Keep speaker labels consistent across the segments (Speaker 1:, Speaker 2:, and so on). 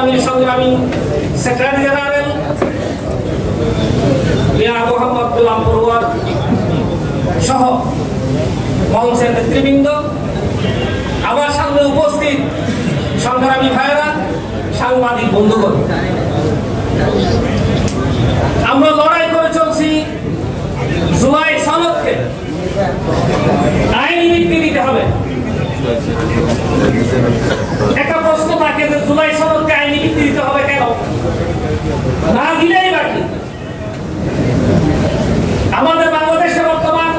Speaker 1: ইসলামী সংগ্রামী secretary general Mia Mohammad Golam Parwar সহ মঞ্চের নেতৃবৃন্দ, আমার সামনে উপস্থিত সংগ্রামী ভাইয়েরা, সাংবাদিক বন্ধুগণ, আমরা লড়াই করে চলছি জুলাই সনদকে আইনি ভিত্তি দিতে হবে। একটা প্রশ্ন থাকে যে জুলাই সনদকে আইনি ভিত্তি দিতে হবে কেন? না দিলেই বাকি। আমাদের বাংলাদেশে বর্তমান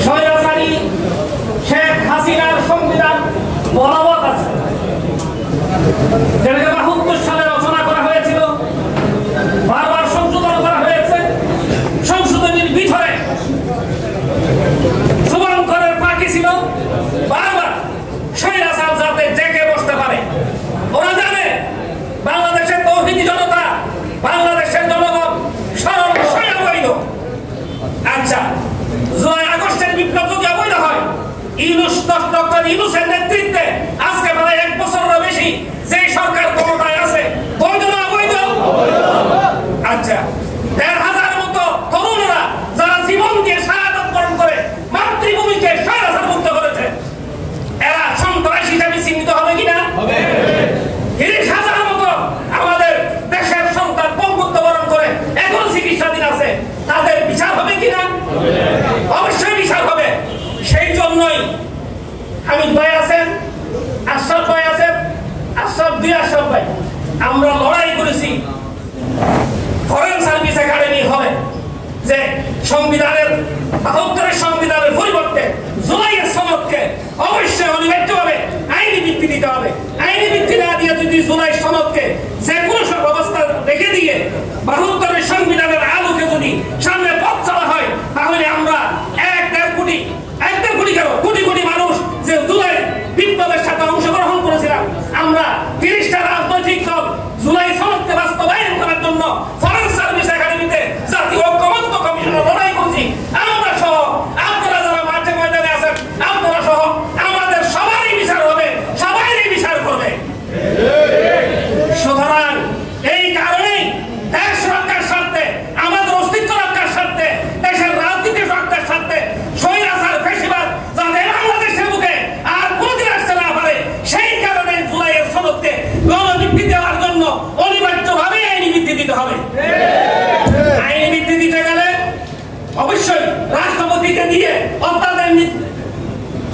Speaker 1: স্বৈরাচারী শেখ হাসিনার সংবিধান বলবৎ আছে, যেটাকে ৭২ সালে রচনা করা হয়েছিল, বারবার সংশোধন করা হয়েছে। সংশোধনীর ভিতরে শুভঙ্করের পাখি ছিল বারবার স্বৈরাচার যাতে জেগে বসতে পারে। ওরা জানে বাংলাদেশের তৌহিদি জনতা, বাংলাদেশের জনগণ সরল অবৈধ। আচ্ছা, জুলাই আগস্টের বিপ্লব যদি অবৈধ হয়, ডক্টর ইউনূসের নেতৃত্বে আজকে প্রায় ১ বছরেরও বেশি যে সরকার ক্ষমতায় আছে, বৈধ না অবৈধ? আচ্ছা, ১,৫০০ মতো তরুণরা যারা জীবন দিয়ে শাহাদাত বরণ করে মাতৃভূমিকে স্বৈরাচার মুক্ত করেছে, এরা সন্ত্রাসী হিসেবে চিহ্নিত হবে কিনা? ৩০,০০০ মতো আমাদের দেশের সন্তান পঙ্গুত্ব বরণ করে এখন চিকিৎসাধীন আছে, তাদের বিচার হবে কিনা? অবশ্যই বিচার হবে। সেই জন্যই হামিদ ভাই আছেন, আশরাফ ভাই আছেন, আশরাফ ভাই, আমরা লড়াই করেছি ফরেন সার্ভিস একাডেমি হবে, যে সংবিধানের ৭২ সংবিধানের পরিবর্তে জুলাইয়ের সনদকে অবশ্যই অনিবার্যভাবে আইনি ভিত্তি দিতে হবে। আইনি ভিত্তি না দিয়ে যদি জুলাই সনদকে যে কোনো সব অবস্থা রেখে দিয়ে ৭২ সংবিধানের আলোকে যদি সামনে পথ চলা হয়, তাহলে আমরা ১-১.৫ কোটি কেন কোটি কোটি মানুষ যে জুলাই বিপ্লবের সাথে অংশগ্রহণ করেছিলাম, আমরা ৩০টা রাজনৈতিক দল জুলাই সনদকে বাস্তবায়ন করার জন্য ফরেন সার্ভিস একাডেমিতে জাতীয় ঐক্যমত্য কমিশনের লড়াই করছি। আমরা সহ আপনারা যারা মাঠে ময়দানে আছেন, আপনারা সহ আমাদের সবারই বিচার হবে, সবারই বিচার করবে। সুতরাং এই কারণেই দেশ রক্ষার স্বার্থে, আমাদের অস্তিত্ব রক্ষার স্বার্থে, দেশের রাজনীতি রক্ষার স্বার্থে স্বৈরাচার ফ্যাসিবাদ যাতে বাংলাদেশের মুখে আর কোনদিন আসতে না পারে, সেই কারণে জুলাইয়ের সনদকে গণভিত্তি দেওয়ার জন্য অনিবার্যভাবে আইনি ভিত্তি দিতে হবে। আইনি ভিত্তি দিতে গেলে অবশ্যই রাষ্ট্রপতিকে দিয়ে অধ্যাদেশ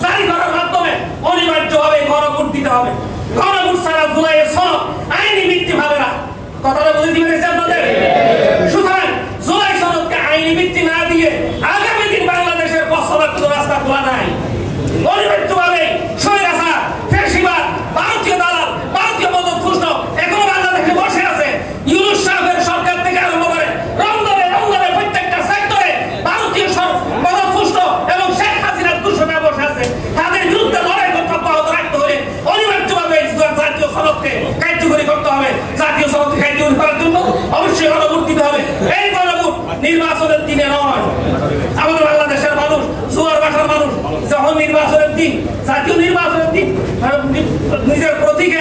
Speaker 1: জারি করার মাধ্যমে অনিবার্যভাবে গণভোট দিতে হবে। গণভোট ছাড়া জুলাইয়ের সনদ আইনি ভিত্তি হবে না। কথাটা বুঝতে পেরেছি আপনাদের? সুতরাং জুলাই সনদকে আইনি ভিত্তি না দিয়ে আগামী দিন বাংলাদেশের বছরের কোনো রাস্তা খোলা নাই। অনিবার্যভাবে স্বৈরাচার ফ্যাসিবাদ, ভারতীয় দালাল, ভারতীয় মদতপুষ্ট এখনো বাংলাদেশে বসে আছে। ইউনূস সাহেবের সরকার থেকে আরম্ভ করে রমজানে প্রত্যেকটা সেক্টরে ভারতীয় মদতপুষ্ট এবং শেখ হাসিনার দূষণে বসে আছে। তাদের বিরুদ্ধে লড়াই করতে অব্যাহত রাখতে হলে অনিবার্যভাবে জাতীয় সনদকে কার্যকরী করতে হবে। জাতীয় সনদকে কার্যকরী করার জন্য অবশ্যই গণভোট দিতে হবে। এই গণভোট নির্বাচনের দিনে নয়। আমাদের বাংলাদেশের মানুষ, জুয়ার ভাষার মানুষ, যখন নির্বাচনের দিন, জাতীয় নির্বাচনের দিন নিজের প্রতীক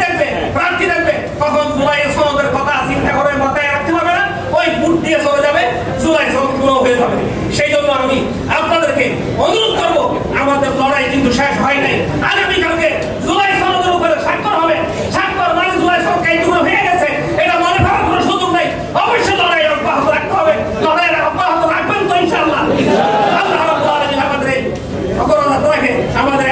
Speaker 1: দেখবে, প্রার্থী দেখবে, তখন জুলাইয়ের সনদের কথা চিন্তা করে মাথায় রাখতে পারবে না, ওই ভোট দিয়ে চলে যাবে, জুলাই সনদ পুরো হয়ে যাবে। সেই জন্য আমি আপনাদেরকে অনুরোধ করবো, আমাদের লড়াই কিন্তু শেষ হয় নাই। আগামীকালকে জুলাই সনদের উপরে স্বাক্ষর হবে। স্বাক্ষর মানে জুলাই সনদ কার্যকর হয়ে গেছে, এটা মনে করার কোনো সুযোগ নাই। অবশ্যই লড়াই অব্যাহত রাখতে হবে। লড়াই অব্যাহত রাখবেন তো ইনশাআল্লাহ? আল্লাহ রাব্বুল আলামিন আমাদের এই অগ্রণা রাখে, আমাদের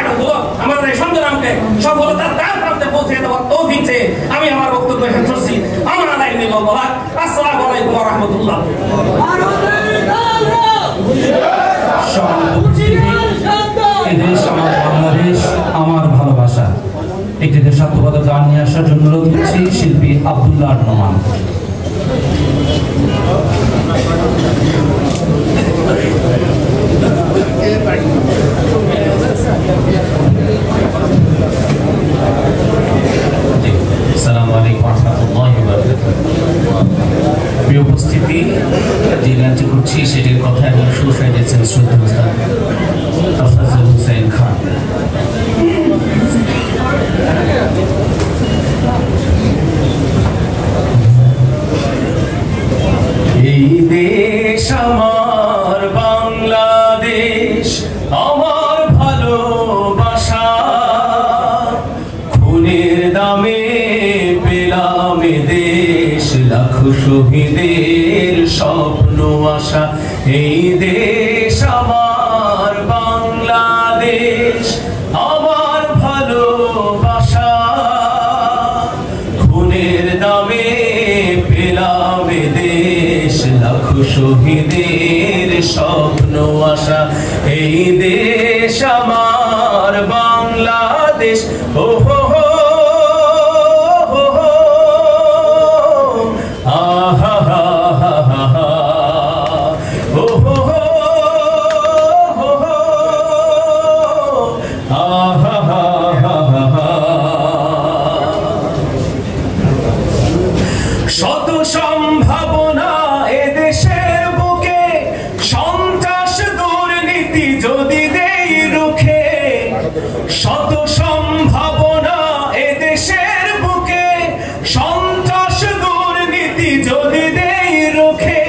Speaker 1: আমাদের এই সংগ্রামকে সফলতার দ্বার প্রান্তে পৌঁছে দেওয়ার তৌফিক চেয়ে আমি আমার বক্তব্য শেষ করছি। আমার আলাইকুম ওয়া আসসালামু আলাইকুম ওয়া রাহমাতুল্লাহ।
Speaker 2: এদেশ আমার বাংলাদেশ, আমার ভালোবাসা। একটি দেশাত্মবোধক গান নিয়ে আসার জন্য অনুরোধ করছি শিল্পী আব্দুল্লাহ নোমান।
Speaker 3: আসসালামু আলাইকুম ওয়া রাহমাতুল্লাহি ওয়া বারাকাতুহু। প্রিয় উপস্থিতি, যে গানটি করছি সেটির কথায় আমি সুর দিয়েছেন শ্রদ্ধেয় উস্তাদ তাফাজ্জুল হোসেন খান। খুনের দামে পেলাম দেশ, লাখো শহীদের স্বপ্ন আশা এই দেশ আমার বাংলাদেশ, আমার ভালোবাসা। খুনের দামে পেলাম দেশ, লাখো শহীদের স্বপ্ন আশা এই দেশ আমার বাংলাদেশ। ও হো হো আহা হা হা হা, ও হো হো আহা হা হা। শত সম্ভাবনা এদেশের বুকে, সন্ত্রাস দুর্নীতি যদি দেই রুখে। শত সম্ভাবনা এদেশের বুকে, সন্ত্রাস দুর্নীতি যদি দেই রুখে।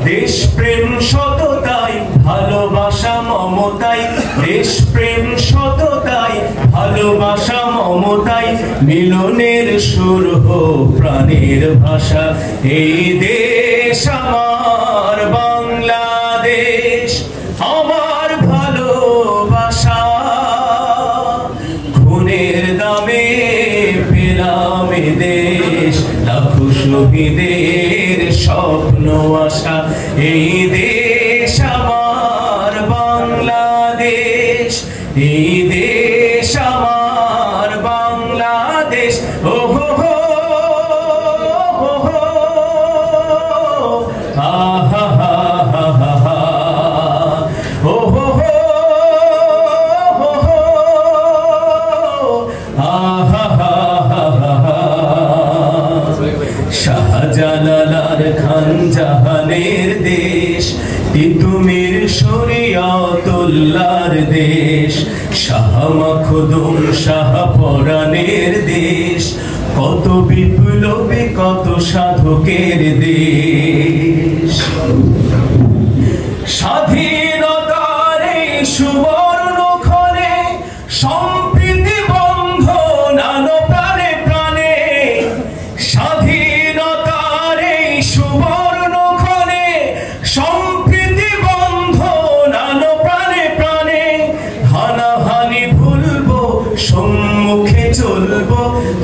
Speaker 3: দেশপ্রেম সততাই ভালোবাসা মমতাই, দেশপ্রেম সততাই ভালোবাসা মমতাই, মিলনের সুর হোক প্রাণের ভাষা এই দেশ আমার বাংলাদেশ, আমার ভালোবাসা। খুনের দামে পেলাম দেশ, লাখো শহীদের স্বপ্ন আশা এই দেশ আমার বাংলাদেশ, এই দেশ আমার বাংলাদেশ। ও হো হো আহা হা হা হা, ও হো হো আহা হা হা। শাহজালাল খান জাহানের দেশ, তিতুমির শরিয়তুল্লাহর দেশ, শাহ মখদুম শাহ পরাণের দেশ, কত বিপ্লবী কত সাধকের দেশ। স্বাধীনতার এই সুবর্ণ ক্ষণে সম্প্রীতি বন্ধন আনো প্রাণে প্রাণে। স্বাধীনতার এই সুবর্ণ ক্ষণে সম্প্রীতি বন্ধন আনো প্রাণে প্রাণে। হানাহানি ভুলবো সম্মুখে চলবো,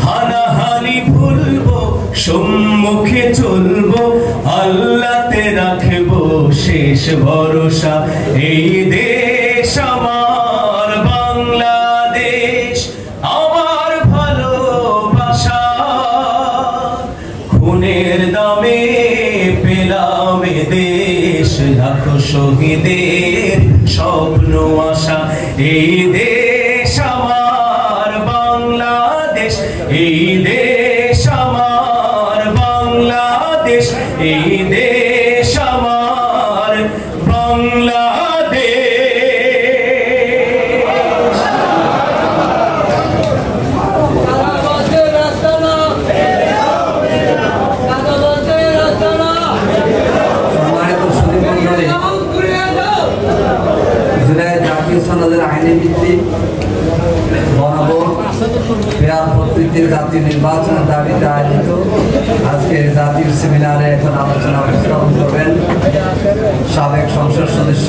Speaker 3: হানাহানি ভুলবো সম্মুখে চলবো, আল্লাহতে রাখবো শেষ ভরসা এই দেশ আমার বাংলাদেশ, আমার ভালোবাসা। খুনের দামে পেলাম দেশ, লাখো শহীদের স্বপ্ন আশা এই দেশ আমার বাংলাদেশ, এই দেশ আমার বাংলাদেশ, এই দেশ আমার বাংলাদেশ।
Speaker 4: জাতীয় সনদের আইনি ভিত্তিক গণভোট ফেয়ার পদ্ধতির জাতীয় নির্বাচনের দাবিতে আয়োজিত আজকে জাতীয় সেমিনারে এখন আলোচনা উপস্থাপন করবেন সাবেক সংসদ সদস্য,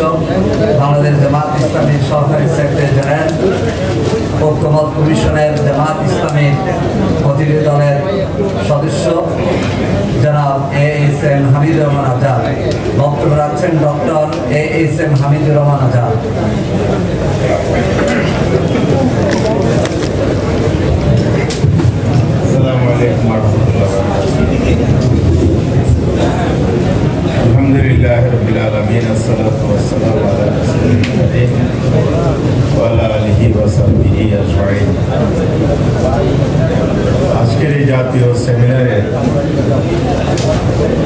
Speaker 4: বাংলাদেশ জামাত ইসলামীর সহকারী সেক্রেটারি জেনারেল, ঐক্যমত কমিশনের জামাত ইসলামীর প্রতিনিধি দলের সদস্য জনাব এএসএম হামিদুর রহমান আজাদ। বক্তব্য রাখছেন ডক্টর এএসএম হামিদুর রহমান আজাদ।
Speaker 5: আসসালামু আলাইকুম ওয়া রাহমাতুল্লাহি ওয়া বারাকাতুহু। আলহামদুলিল্লাহি রাব্বিল আলামিন, আসসালাতু ওয়াসসালামু আলা রাসূলিল কারীম ওয়া আলা আলিহি ওয়া সাহবিহি আজমাইন। আজকের এই জাতীয় সেমিনারে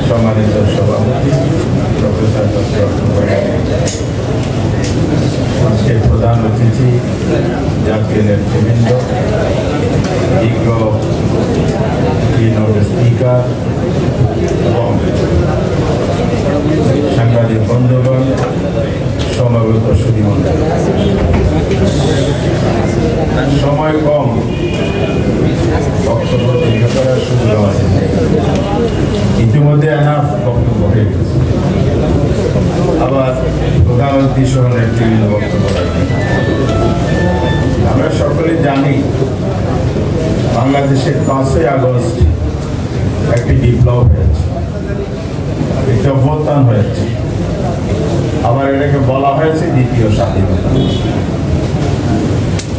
Speaker 5: সম্মানিত সভাপতি প্রফেসর ডক্টর আজকের প্রধান অতিথি, জাতীয় নেতৃবৃন্দ, বিজ্ঞ কিনোট স্পিকার এবং সাংবাদিক বন্ধুগণ, সমবেত সুধীমণ্ডলী, সময় কম, জাতিসহ নেতৃবৃন্দ বক্তব্য রাখবেন। আমরা সকলে জানি বাংলাদেশের 5ই আগস্ট একটি বিপ্লব হয়েছে, একটি অভ্যুত্থান হয়েছে, আবার এটাকে বলা হয়েছে দ্বিতীয় স্বাধীনতা।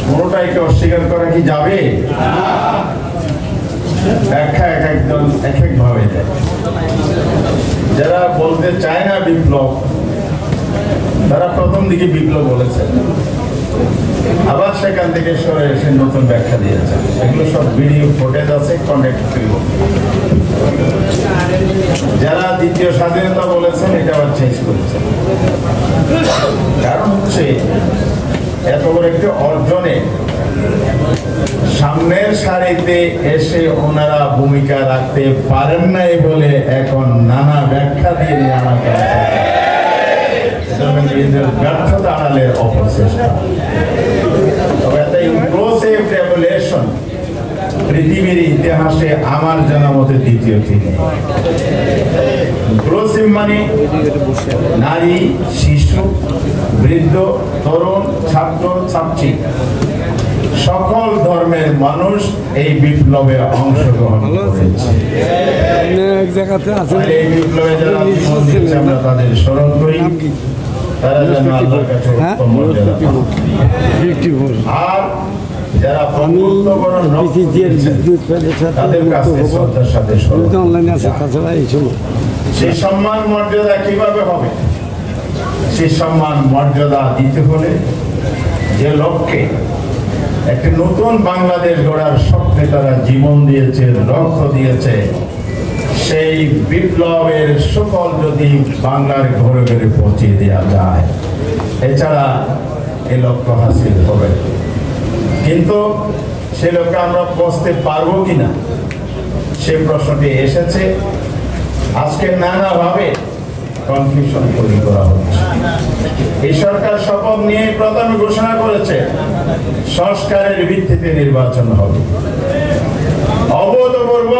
Speaker 5: কোনোটাকে অস্বীকার করা কি যাবে? ব্যাখ্যা এক একজন এক এক ভাবে দেয়। যারা বলতে চায় না বিপ্লব, তারা প্রথম দিকে বিপ্লব বলেছেন, আবার সেখান থেকে সরে এসে নতুন ব্যাখ্যা দিয়েছেন। এগুলো সব ভিডিও ফুটেজ আছে, কন্টেক্ট ফিল্ম। যারা দ্বিতীয় স্বাধীনতা বলেছেন, এটা আবার চেঞ্জ করেছেন। কারণ হচ্ছে এত বড় একটি অর্জনে সামনের সারিতে এসে ওনারা ভূমিকা রাখতে পারেন নাই বলে এখন নানা ব্যাখ্যা দিয়ে আমার কাছে ব্যর্থতা আড়ালের অপচেষ্টা। তবে একটা ইনক্লুসিভ রেভলিউশন পৃথিবীর ইতিহাসে আমার জানা মতে দ্বিতীয়টি নেই। ইনক্লুসিভ মানে নারী, শিশু, বৃদ্ধ, তরুণ, ছাত্র, ছাত্রী, সকল ধর্মের মানুষ এই বিপ্লবে অংশগ্রহণ করেছে। এই বিপ্লবে যারা জীবন দিচ্ছে আমরা তাদের স্মরণ করি, তারা যেন আল্লাহর কাছে উত্তম মর্যাদা পান। আর যারা তাদের কাছে শ্রদ্ধার সাথে সেই সম্মান মর্যাদা কিভাবে হবে? সেই সম্মান মর্যাদা দিতে হলে যে লক্ষ্যে একটি নতুন বাংলাদেশ গড়ার স্বপ্নে তারা জীবন দিয়েছে, রক্ত দিয়েছে, সেই বিপ্লবের সুফল যদি বাংলার ঘরে ঘরে পৌঁছে দেওয়া যায়, এছাড়া এই লক্ষ্য হাসিল হবে। কিন্তু সে লক্ষ্যে আমরা পৌঁছতে পারবো কিনা সেই প্রশ্নটি এসেছে। আজকে নানাভাবে কনফিউশন তৈরি করা হচ্ছে। এই সরকার শপথ নিয়ে প্রথমে ঘোষণা করেছে সংস্কারের ভিত্তিতে নির্বাচন হবে, অভূতপূর্ব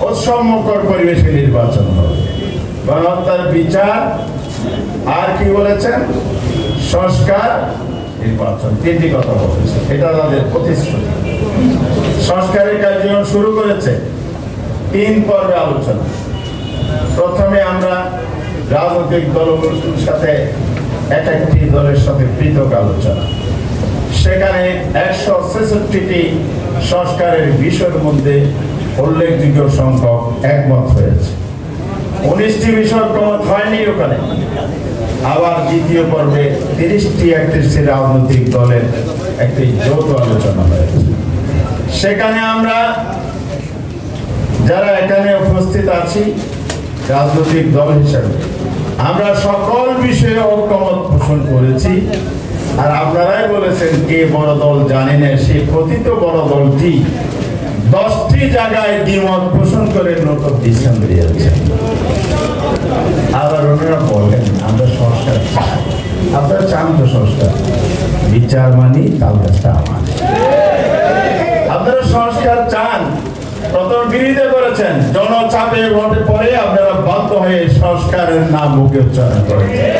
Speaker 5: ও সম্মুখর পরিবেশে নির্বাচন হবে, গণহত্যার বিচার, আর কি বলেছেন? সংস্কার, নির্বাচন, তিনটি কথা বলেছে। এটা তাদের প্রতিশ্রুতি। সংস্কারের কার্যক্রম শুরু করেছে 3 পর্বে আলোচনা। প্রথমে আমরা রাজনৈতিক দলগুলোর সাথে এক একটি দলের সাথে পৃথক আলোচনা। সেখানে 166টি সংস্কারের বিষয়ের মধ্যে উল্লেখযোগ্য সংখ্যক একমত হয়েছে। 19টি বিষয় একমত হয়নি ওখানে। আবার দ্বিতীয় পর্বে 30টি রাজনৈতিক দলের একটি যৌথ আলোচনা হয়েছে। সেখানে আমরা যারা এখানে উপস্থিত আছি রাজনৈতিক দল হিসাবে আমরা সকল বিষয়ে ঐকমত পোষণ করেছি। আর আপনারাই বলেছেন কে বড় দল জানি না, সেই কথিত বড় দলটি 10টি জায়গায় দ্বিমত পোষণ করে নতুন ডিসিশন দিয়েছে। আবার ওনারা বলেন আমরা সংস্কার চাই। আপনারা চান তো সংস্কার? বিচার মানি, তাল গাছটা আমার। আপনারা সংস্কার চান, প্রথম বিরোধিতা করেছেন, জনচাপে ভোটে পরে আপনারা বাধ্য হয়ে সংস্কারের নাম মুখে উচ্চারণ করেছেন।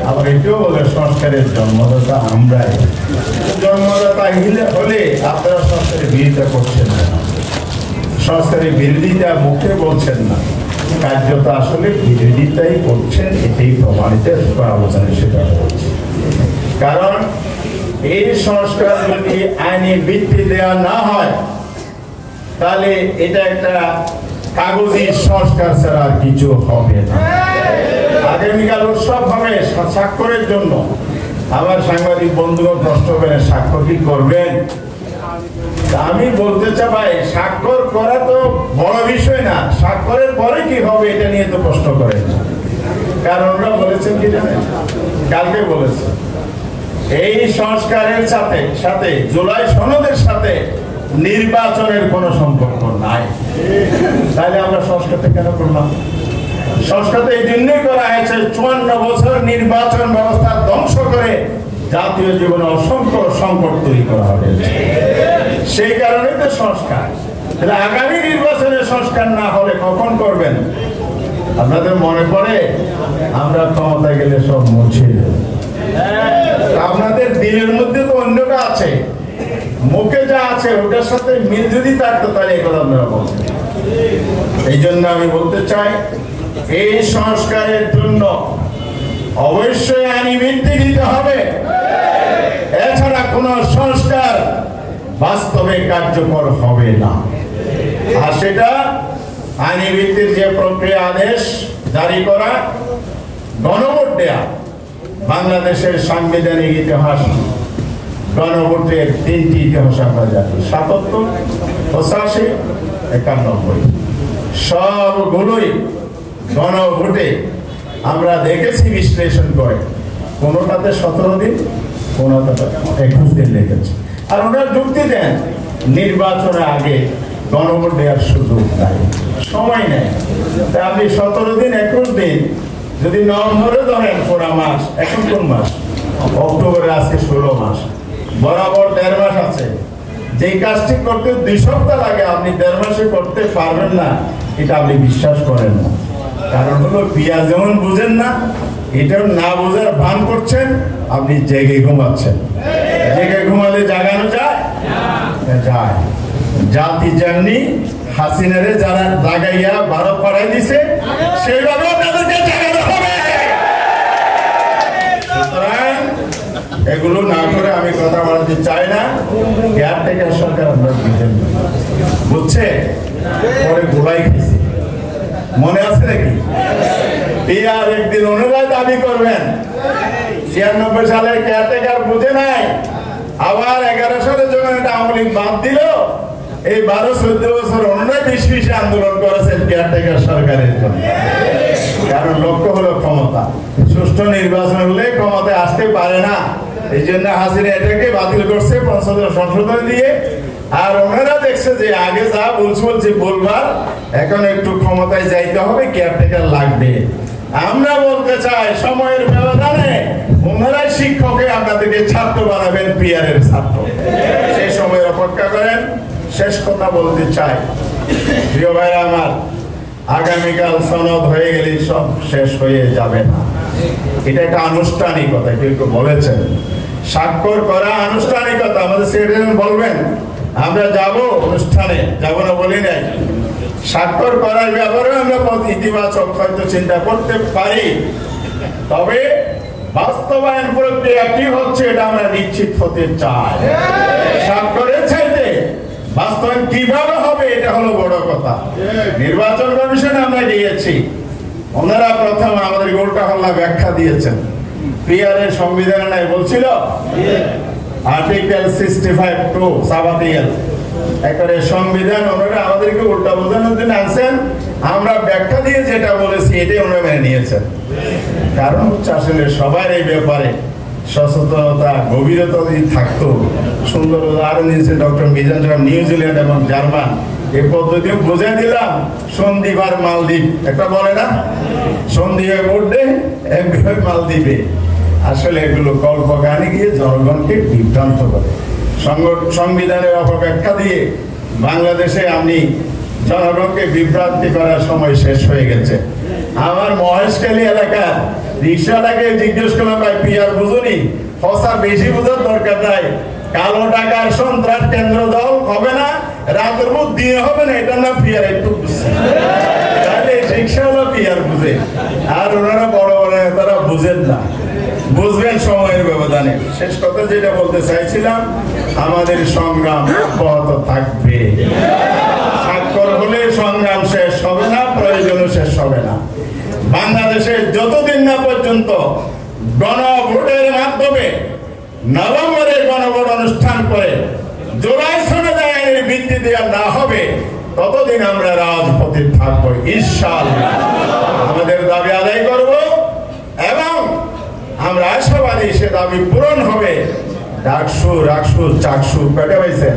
Speaker 5: আবার এটাও বলে সংস্কারের জন্মদাতা আমরাই। জন্মদাতা হলে আপনারা সংস্কারের বিরোধিতা করছেন না, সংস্কারের বিরোধিতা মুখে বলছেন না, কার্যত আসলে বিরোধিতাই করছেন। এটাই প্রমাণিত আলোচনা সেটা হচ্ছে। কারণ এই সংস্কার যদি আইনি ভিত্তি দেওয়া না হয় তাহলে এটা একটা কাগজি সংস্কার ছাড়া আর কিছু হবে না। আগামীকাল উৎসব হবে স্বাক্ষরের জন্য। আমার সাংবাদিক বন্ধুরা প্রশ্ন করেন স্বাক্ষর কি করবেন? আমি বলতে চাই ভাই, স্বাক্ষর করা তো বড় বিষয় না, স্বাক্ষরের পরে কি হবে এটা নিয়ে তো প্রশ্ন করেন। কারণ ওরা বলেছেন কি জানেন, কালকে বলেছে এই সংস্কারের সাথে জুলাই সনদের সাথে নির্বাচনের কোনো সম্পর্ক নাই। তাহলে আমরা সংস্কারটা কেন করলাম? সংস্কার এই জন্যই করা হয়েছে 54 বছর নির্বাচন ব্যবস্থা ধ্বংস করে জাতীয় জীবনে অসংখ্য সংকট তৈরি করা হবে। সেই কারণে তো সংস্কার। আগামী নির্বাচনে সংস্কার না হলে কখন করবেন? আপনাদের মনে পড়ে আমরা ক্ষমতায় গেলে সব মুছে দেব। আপনাদের দিলের মধ্যে তো অন্যটা আছে, মুখে যা আছে ওটার সাথে মিল যদি থাকতো তাহলে এগুলো আপনারা বলতেন। এই জন্য আমি বলতে চাই, এই সংস্কারের জন্য অবশ্যই আইনি ভিত্তি দিতে হবে। এছাড়া কোন সংস্কার বাস্তবে কার্যকর হবে না। আর সেটা আইনি ভিত্তির যে প্রক্রিয়া, আদেশ জারি করা, গণভোট দেয়া। বাংলাদেশের সাংবিধানিক ইতিহাস গণভোটের 3টি ইতিহাস আমরা জানি, ৭৭, ৮৫, ৯১। সবগুলোই গণভোটে আমরা দেখেছি বিশ্লেষণ করে, কোনোটাতে ১৭ দিন, কোনোটাতে ২১ দিন লেগেছে। আর ওনারা যুক্তি দেন নির্বাচনের আগে গণভোট দেওয়ার সুযোগ নাই, সময় নেই। তাই আপনি ১৭ দিন, ২১ দিন যদি নভেম্বরে ধরেন, পুরা মাস, এখন কোন মাস? অক্টোবরে, আজকে ১৬ মাস, বরাবর ১.৫ মাস আছে। যেই কাজটি করতে ২ সপ্তাহ লাগে আপনি ১.৫ মাসে করতে পারবেন না, এটা আপনি বিশ্বাস করেন না। কারণ হলো পিয়া যেমন বুঝেন না, এটাও না বোঝার ভান করছেন, আপনি জেগে ঘুমাচ্ছেন। জেগে ঘুমালে জাগানো যায়? যায়। জাতি জাননি হাসিনারে যারা জাগাইয়া ভারত পাঠাই দিছে, সেইভাবে আপনাদেরকে জাগানো হবে। সুতরাং এগুলো না করে আমি কথা বলতে চাই না। কেয়ারটেকার সরকার আপনার বুঝছে, পরে গোলাই খেয়েছে, মনে আছে নাকি? পিয়ার একদিন ওনারাই দাবি করবেন ৯৬ সালের কেয়ারটেকার বুঝে নাই, আবার ১১ সালে যখন এটা আওয়ামী লীগ বাদ দিল, এই ১২-১৪ বছর ওনারাই বেশি আন্দোলন করেছেন কেয়ারটেকার সরকারের জন্য। কারণ লক্ষ্য হলো ক্ষমতা, সুষ্ঠু নির্বাচন হলে ক্ষমতায় আসতে পারে না। এই জন্য হাসিনা এটাকে বাতিল করছে ৫০ সংশোধন দিয়ে। আর ওনারা দেখছে যে আগে যা বলছে বলবার, এখন একটু ক্ষমতায় যাইতে হবে, কেয়ারটেকার লাগবে। আমরা বলতে চাই সময়ের ব্যবধানে ওনারাই শিক্ষকে আপনাদেরকে ছাত্র বানাবেন, পিয়ারের ছাত্র। সেই সময় অপেক্ষা করেন। শেষ কথা বলতে চাই, প্রিয় ভাইরা আমার, আগামীকাল সনদ হয়ে গেলে সব শেষ হয়ে যাবে না। এটা একটা আনুষ্ঠানিকতা, কেউ কেউ বলেছেন স্বাক্ষর করা আনুষ্ঠানিকতা। আমাদের সেক্রেটারি বলবেন আমরা যাব অনুষ্ঠানে, যাব না বলি নাই। স্বাক্ষর করার ব্যাপারে আমরা ইতিবাচক হয়তো চিন্তা করতে পারি, তবে বাস্তবায়ন প্রক্রিয়া কি হচ্ছে এটা আমরা নিশ্চিত হতে চাই। স্বাক্ষরের চাইতে বাস্তবায়ন কিভাবে হবে এটা হলো বড় কথা। নির্বাচন কমিশনে আমরা গিয়েছি, ওনারা প্রথম আমাদের গোলটা হল্লা ব্যাখ্যা দিয়েছেন। পিয়ারের সংবিধানে নাই বলছিল আর্টিকেল 65(2) সাবাতিয়াল একবারে সংবিধান, ওনারা আমাদেরকে উল্টা বোঝানোর জন্য আনছেন। আমরা ব্যাখ্যা দিয়ে যেটা বলেছি এটাই ওনারা মেনে নিয়েছেন। কারণ হচ্ছে আসলে সবার এই ব্যাপারে সচেতনতা, গভীরতা যদি থাকতো, সুন্দর উদাহরণ দিয়েছে ডক্টর মিজান সাহেব, নিউজিল্যান্ড এবং জার্মান। এই পদ্ধতিও বোঝাই দিলাম, সন্দ্বীপ আর মালদ্বীপ একটা বলে না, সন্দ্বীপে পড়বে একভাবে মালদ্বীপে। আসলে এগুলো কল্পকাহিনী গিয়ে জনগণকে বিভ্রান্ত করে। সংবিধানের অপব্যাখ্যা দিয়ে বাংলাদেশে আপনি জনগণকে বিভ্রান্তি করার সময় শেষ হয়ে গেছে। আমার মহেশখালী এলাকার রিক্সাটাকে জিজ্ঞেস করলাম, ভাই পিয়ার বুঝুনি? ফসা বেশি বোঝার দরকার নাই, কালো টাকার সন্ত্রাস কেন্দ্র দল হবে না, রাতের মধ্যে দিয়ে হবে না, এটা না পিয়ার একটু বুঝছে। তাহলে রিক্সা হলো পিয়ার বুঝে, আর ওনারা বড় বড় তারা বুঝেন না, বুঝবেন সময়ের ব্যবধানে। শেষ কথা যেটা বলতে চাইছিলাম, আমাদের সংগ্রাম অব্যাহত থাকবে। স্বাক্ষর হলে সংগ্রাম শেষ হবে না, প্রয়োজনও শেষ হবে না। বাংলাদেশে যতদিন না পর্যন্ত গণভোটের মাধ্যমে নভেম্বরে গণভোট অনুষ্ঠান করে জুলাই সনদ আইনের ভিত্তি দেওয়া না হবে, ততদিন আমরা রাজপথে থাকবো ইনশাআল্লাহ। আমাদের দাবি আদায় করব এবং আমরা আশাবাদী সে দাবি পূরণ হবে। ডাকসু রাকসু চাকসু পেটে পাইছেন,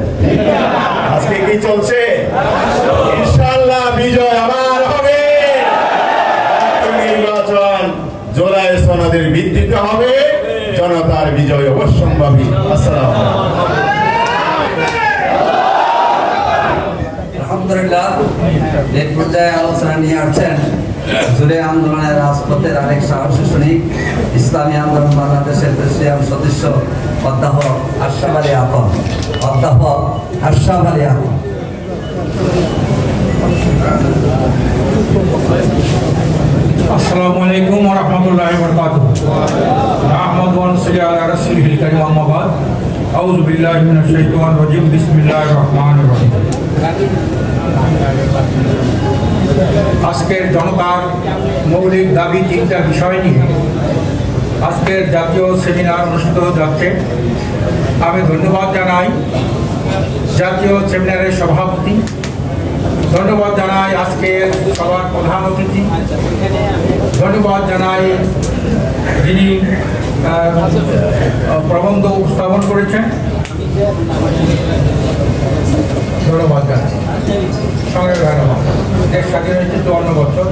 Speaker 5: আজকে কি চলছে? ইনশাআল্লাহ বিজয় আবার হবে। নির্বাচন জুলাই সনদের ভিত্তিতে হবে, জনতার বিজয় অবশ্যম্ভাবী। আসসালামু আলাইকুম।
Speaker 4: আলহামদুলিল্লাহ, এই পর্যায়ে আলোচনা নিয়ে আসছেন জুলাই আন্দোলনের রাজপথের আরেক সাহসী সৈনিক, ইসলামী আন্দোলন বাংলাদেশের প্রেসিডিয়াম সদস্য অধ্যাপক আশরাফ আলী আকন। অধ্যাপক আশরাফ আলী আকন।
Speaker 6: আসসালামু আলাইকুম ওয়া রাহমাতুল্লাহি ওয়া বারাকাতুহু। নাহমাদু ওয়া নুসাল্লি আলা রাসূলিল কারীম, আম্মা বাদ। আউযু বিল্লাহি মিনাশ শাইতানির রাজীম। বিসমিল্লাহির রহমানির রহিম। আজকের জনতার মৌলিক দাবি 3টা বিষয় নিয়ে আজকের জাতীয় সেমিনার অনুষ্ঠিত যাচ্ছে। আমি ধন্যবাদ জানাই জাতীয় সেমিনারের সভাপতি, ধন্যবাদ জানাই আজকের সভার প্রধান অতিথি, ধন্যবাদ জানাই যিনি প্রবন্ধ উপস্থাপন করেছেন, ধন্যবাদ জানাই সংগ্রামী ভাইরা। দেশ স্বাধীন হয়েছে 54 বছর।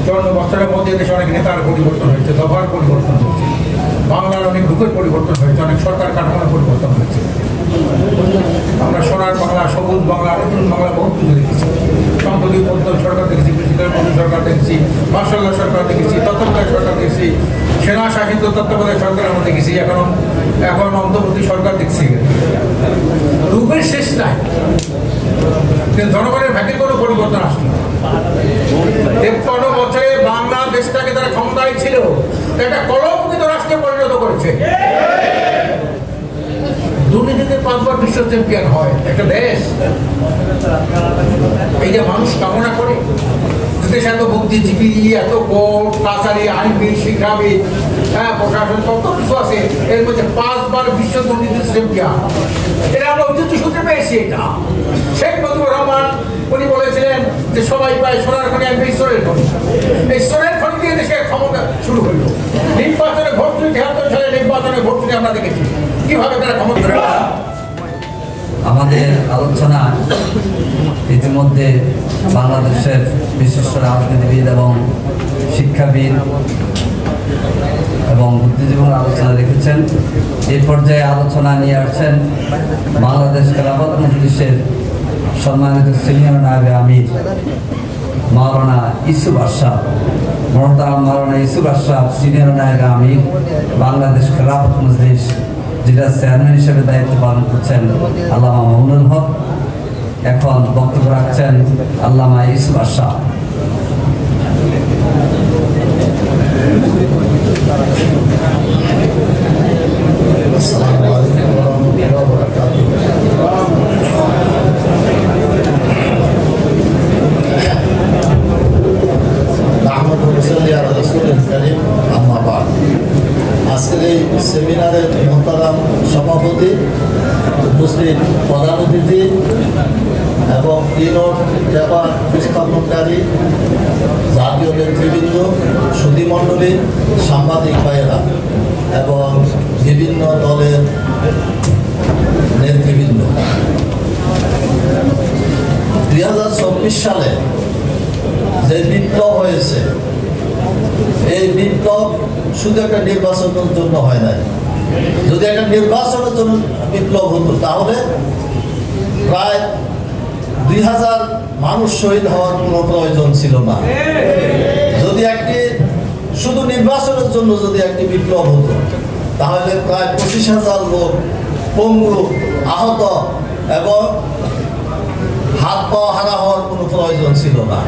Speaker 6: 54 বছরের মধ্যে দেশে অনেক নেতার পরিবর্তন হয়েছে, দফার পরিবর্তন হয়েছে, বাংলার অনেক রূপের পরিবর্তন হয়েছে, অনেক সরকার কাঠামোর পরিবর্তন হয়েছে। আমরা সোনার বাংলা, সবুজ বাংলা, নতুন বাংলা বহুত কিছু দেখেছি। সংসদীয় পরিষদ সরকার দেখেছি, প্রেসিডেন্ট মোদী সরকার দেখেছি, মার্শাল্লাহ সরকার দেখেছি, তত্ত্বাবধায়ক সরকার দেখেছি, সেনা শাসিত তত্ত্বাবধায়ক সরকার আমরা দেখেছি, এখন অন্তর্বর্তী সরকার দেখছি। রূপের শেষ নাই, কিন্তু জনগণের ভাগ্যে কোনো পরিবর্তন আসলো। 53 বছরে বাংলাদেশটাকে তারা ক্ষমতায় ছিল, একটা কলঙ্কিত রাষ্ট্রে পরিণত করেছে। দুর্নীতিতে 5 বার বিশ্ব চ্যাম্পিয়ন হয় একটা দেশ। এই যে মানুষ কামনা করে দেশে এত বুদ্ধিজীবী, এত কোর্ট কাছারি, আইনবিদ, শিক্ষাবিদ, প্রশাসন, কত কিছু আছে, এর মধ্যে 5 বার বিশ্ব দুর্নীতি চ্যাম্পিয়ন। এটা আমরা ঐতিহ্য সূত্রে পেয়েছি। এটা শেখ মুজিবুর রহমান উনি বলেছিলেন যে সবাই পায় সোনার খনি, আমি ঈশ্বরের খনি। এই সোনার খনি দিয়ে দেশে ক্ষমতা শুরু হইল। নির্বাচনে ভোট চুরি, 73 সালে নির্বাচনে ভোট চুরি আমরা দেখেছি কিভাবে তারা ক্ষমতা।
Speaker 4: আমাদের আলোচনা ইতিমধ্যে বাংলাদেশের বিশিষ্ট রাজনীতিবিদ এবং শিক্ষাবিদ এবং বুদ্ধিজীবীর আলোচনা রেখেছেন। এই পর্যায়ে আলোচনা নিয়ে আসছেন বাংলাদেশ খেলাফত মজলিসের সম্মানিত সিনিয়র নায়েবে আমির মাওলানা ইউসুফ আশরাফ। মোহতারাম মাওলানা ইউসুফ আশরাফ সিনিয়র নায়েবে আমির বাংলাদেশ খেলাফত মজলিস, যেটা চেয়ারম্যান হিসেবে দায়িত্ব পালন করছেন আল্লামা মামুনুল হক। এখন বক্তব্য রাখছেন আল্লামা ইউসুফ আশরাফ।
Speaker 7: আজকের এই সেমিনারের মোহতারাম সভাপতি, উপস্থিত প্রধান অতিথি এবং কিনোট পেপার উপস্থাপনকারী, জাতীয় নেতৃবৃন্দ, সুধীমণ্ডলী, সাংবাদিক ভাইয়েরা এবং বিভিন্ন দলের নেতৃবৃন্দ, 2024 সালে যে বিপ্লব হয়েছে, এই বিপ্লব শুধু একটা নির্বাচনের জন্য হয় নাই। যদি একটা নির্বাচনের জন্য বিপ্লব হতো তাহলে প্রায় 2000 মানুষ শহীদ হওয়ার কোনো প্রয়োজন ছিল না। যদি একটি শুধু নির্বাচনের জন্য যদি একটি বিপ্লব হতো তাহলে প্রায় 25,000 লোক পঙ্গু, আহত এবং হাত পা হারা হওয়ার কোনো প্রয়োজন ছিল না।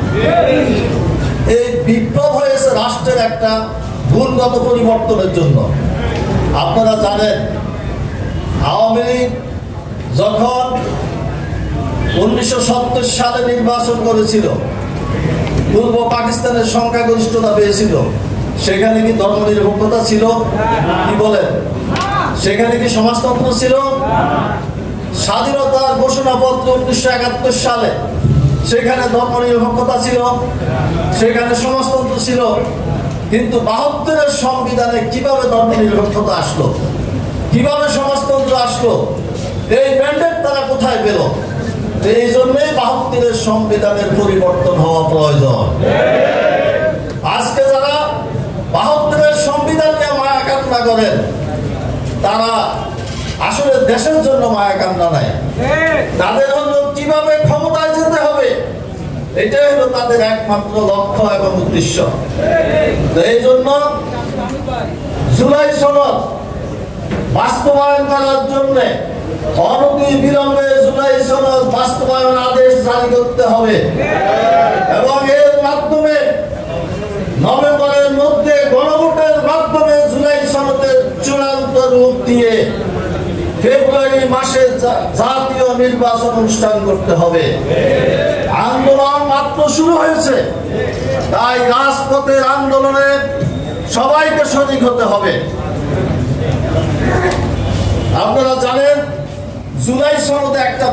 Speaker 7: এই বিপ্লব হয়েছে রাষ্ট্রের একটা গুণগত পরিবর্তনের জন্য। আপনারা জানেন আওয়ামী লীগ যখন 1970 সালে নির্বাচন করেছিল, পূর্ব পাকিস্তানের সংখ্যাগরিষ্ঠতা পেয়েছিল, সেখানে কি ধর্মনিরপেক্ষতা ছিল? কি বলেন? সেখানে কি সমাজতন্ত্র ছিল? স্বাধীনতার ঘোষণাপত্র 1971 সালে, সেখানে ধর্মনিরপেক্ষতা ছিল, সেখানে সমাজতন্ত্র ছিল। কিন্তু 72-এর সংবিধানে কিভাবে ধর্মনিরপেক্ষতা আসলো, কিভাবে সমাজতন্ত্র আসলো, এই ম্যান্ডেট তারা কোথায় পেল? এই জন্যই 72-এর সংবিধানের পরিবর্তন হওয়া প্রয়োজন। আজকে যারা 72-এর সংবিধান নিয়ে মায়া কান্না করেন, তারা আসলে দেশের জন্য মায়া কান্না নাই। তাদের হলো কিভাবে ক্ষমতায় যেতে হবে, এটাই হলো তাদের একমাত্র লক্ষ্য এবং উদ্দেশ্য। তো এই জন্য জুলাই সনদ বাস্তবায়ন করার জন্য অনতি বিলম্বে জুলাই সনদ বাস্তবায়ন আদেশ জারি করতে হবে এবং এর মাধ্যমে নভেম্বরের মধ্যে গণভোটের মাধ্যমে জুলাই সনদের চূড়ান্ত রূপ দিয়ে ফেব্রুয়ারি মাসে জাতীয় নির্বাচন অনুষ্ঠান করতে হবে। আন্দোলন মাত্র শুরু হয়েছে, তাই রাজপথের আন্দোলনে সবাইকে শরিক হতে হবে। আপনারা জানেন জুলাই সনদে একটা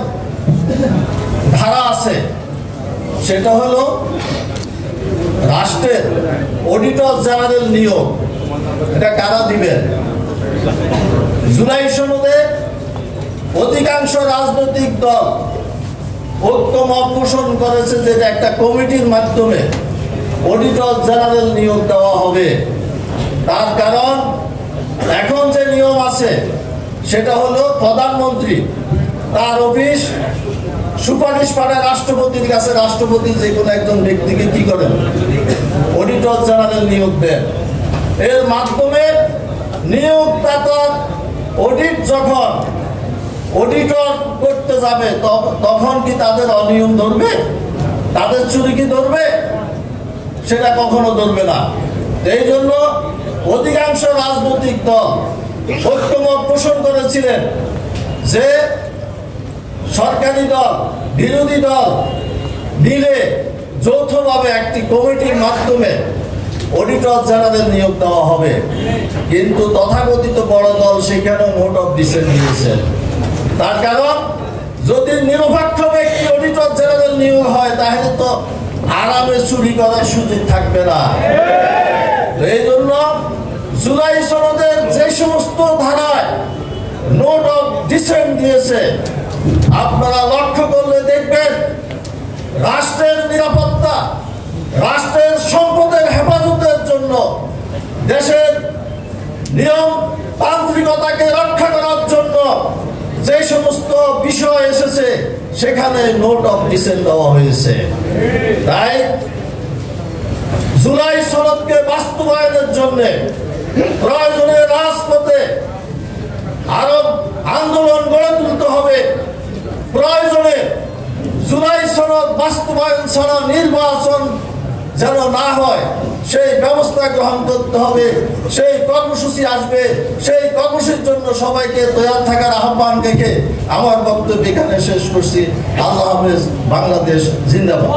Speaker 7: ধারা আছে, সেটা হলো রাষ্ট্রের অডিটর জেনারেল নিয়োগ। এটা কারা দিবেন? জুলাই সনদে অধিকাংশ রাজনৈতিক দল ঐক্যমত পোষণ করেছে যে একটা কমিটির মাধ্যমে অডিটর জেনারেল নিয়োগ দেওয়া হবে। তার কারণ এখন যে নিয়ম আছে সেটা হলো প্রধানমন্ত্রী তার অফিস সুপারিশ পাঠায় রাষ্ট্রপতির কাছে, রাষ্ট্রপতি যে কোনো একজন ব্যক্তিকে কি করেন? অডিটর জেনারেল নিয়োগ দেন। এর মাধ্যমে নিয়োগদাতার অডিট যখন অডিটর করতে যাবে তখন কি তাদের অনিয়ম ধরবে? তাদের চুরি কি ধরবে? সেটা কখনো ধরবে না। এই জন্য অধিকাংশ রাজনৈতিক দল ঐক্যমত পোষণ করেছিলেন যে সরকারি দল বিরোধী দল মিলে যৌথভাবে একটি কমিটির মাধ্যমে অডিটর জেনারেল নিয়োগ দেওয়া হবে। কিন্তু তথাকথিত বড় দল সেখানে নোট অফ ডিসেন্ট দিয়েছে। তার কারণ যদি নিরপেক্ষ ব্যক্তি অডিটর জেনারেল নিয়োগ হয় তাহলে তো আরামে চুরি করার সুযোগ থাকবে না। এই জন্য জুলাই সনদের যে সমস্ত ধারায় নোট অফ ডিসেন্ট দিয়েছে আপনারা লক্ষ্য করলে দেখবেন রাষ্ট্রের নিরাপত্তা, রাষ্ট্রের সম্পদের হেফাজতের জন্য, দেশের নিয়মতান্ত্রিকতাকে রক্ষা করার জন্য যে সমস্ত বিষয় এসেছে সেখানে নোট অফ ডিসেন্ট দেওয়া হয়েছে। তাই জুলাই সনদকে বাস্তবায়নের জন্য প্রয়োজনে রাজপথে আরো আন্দোলন গড়ে তুলতে হবে। প্রয়োজনে জুলাই সনদ বাস্তবায়ন ছাড়া নির্বাচন যেন না হয় সেই ব্যবস্থা গ্রহণ করতে হবে। সেই কর্মসূচি আসবে, সেই কর্মসূচির জন্য সবাইকে তৈরি থাকার আহ্বান রেখে আমার বক্তব্য এখানে শেষ করছি। আল্লাহ হাফেজ। বাংলাদেশ জিন্দাবাদ।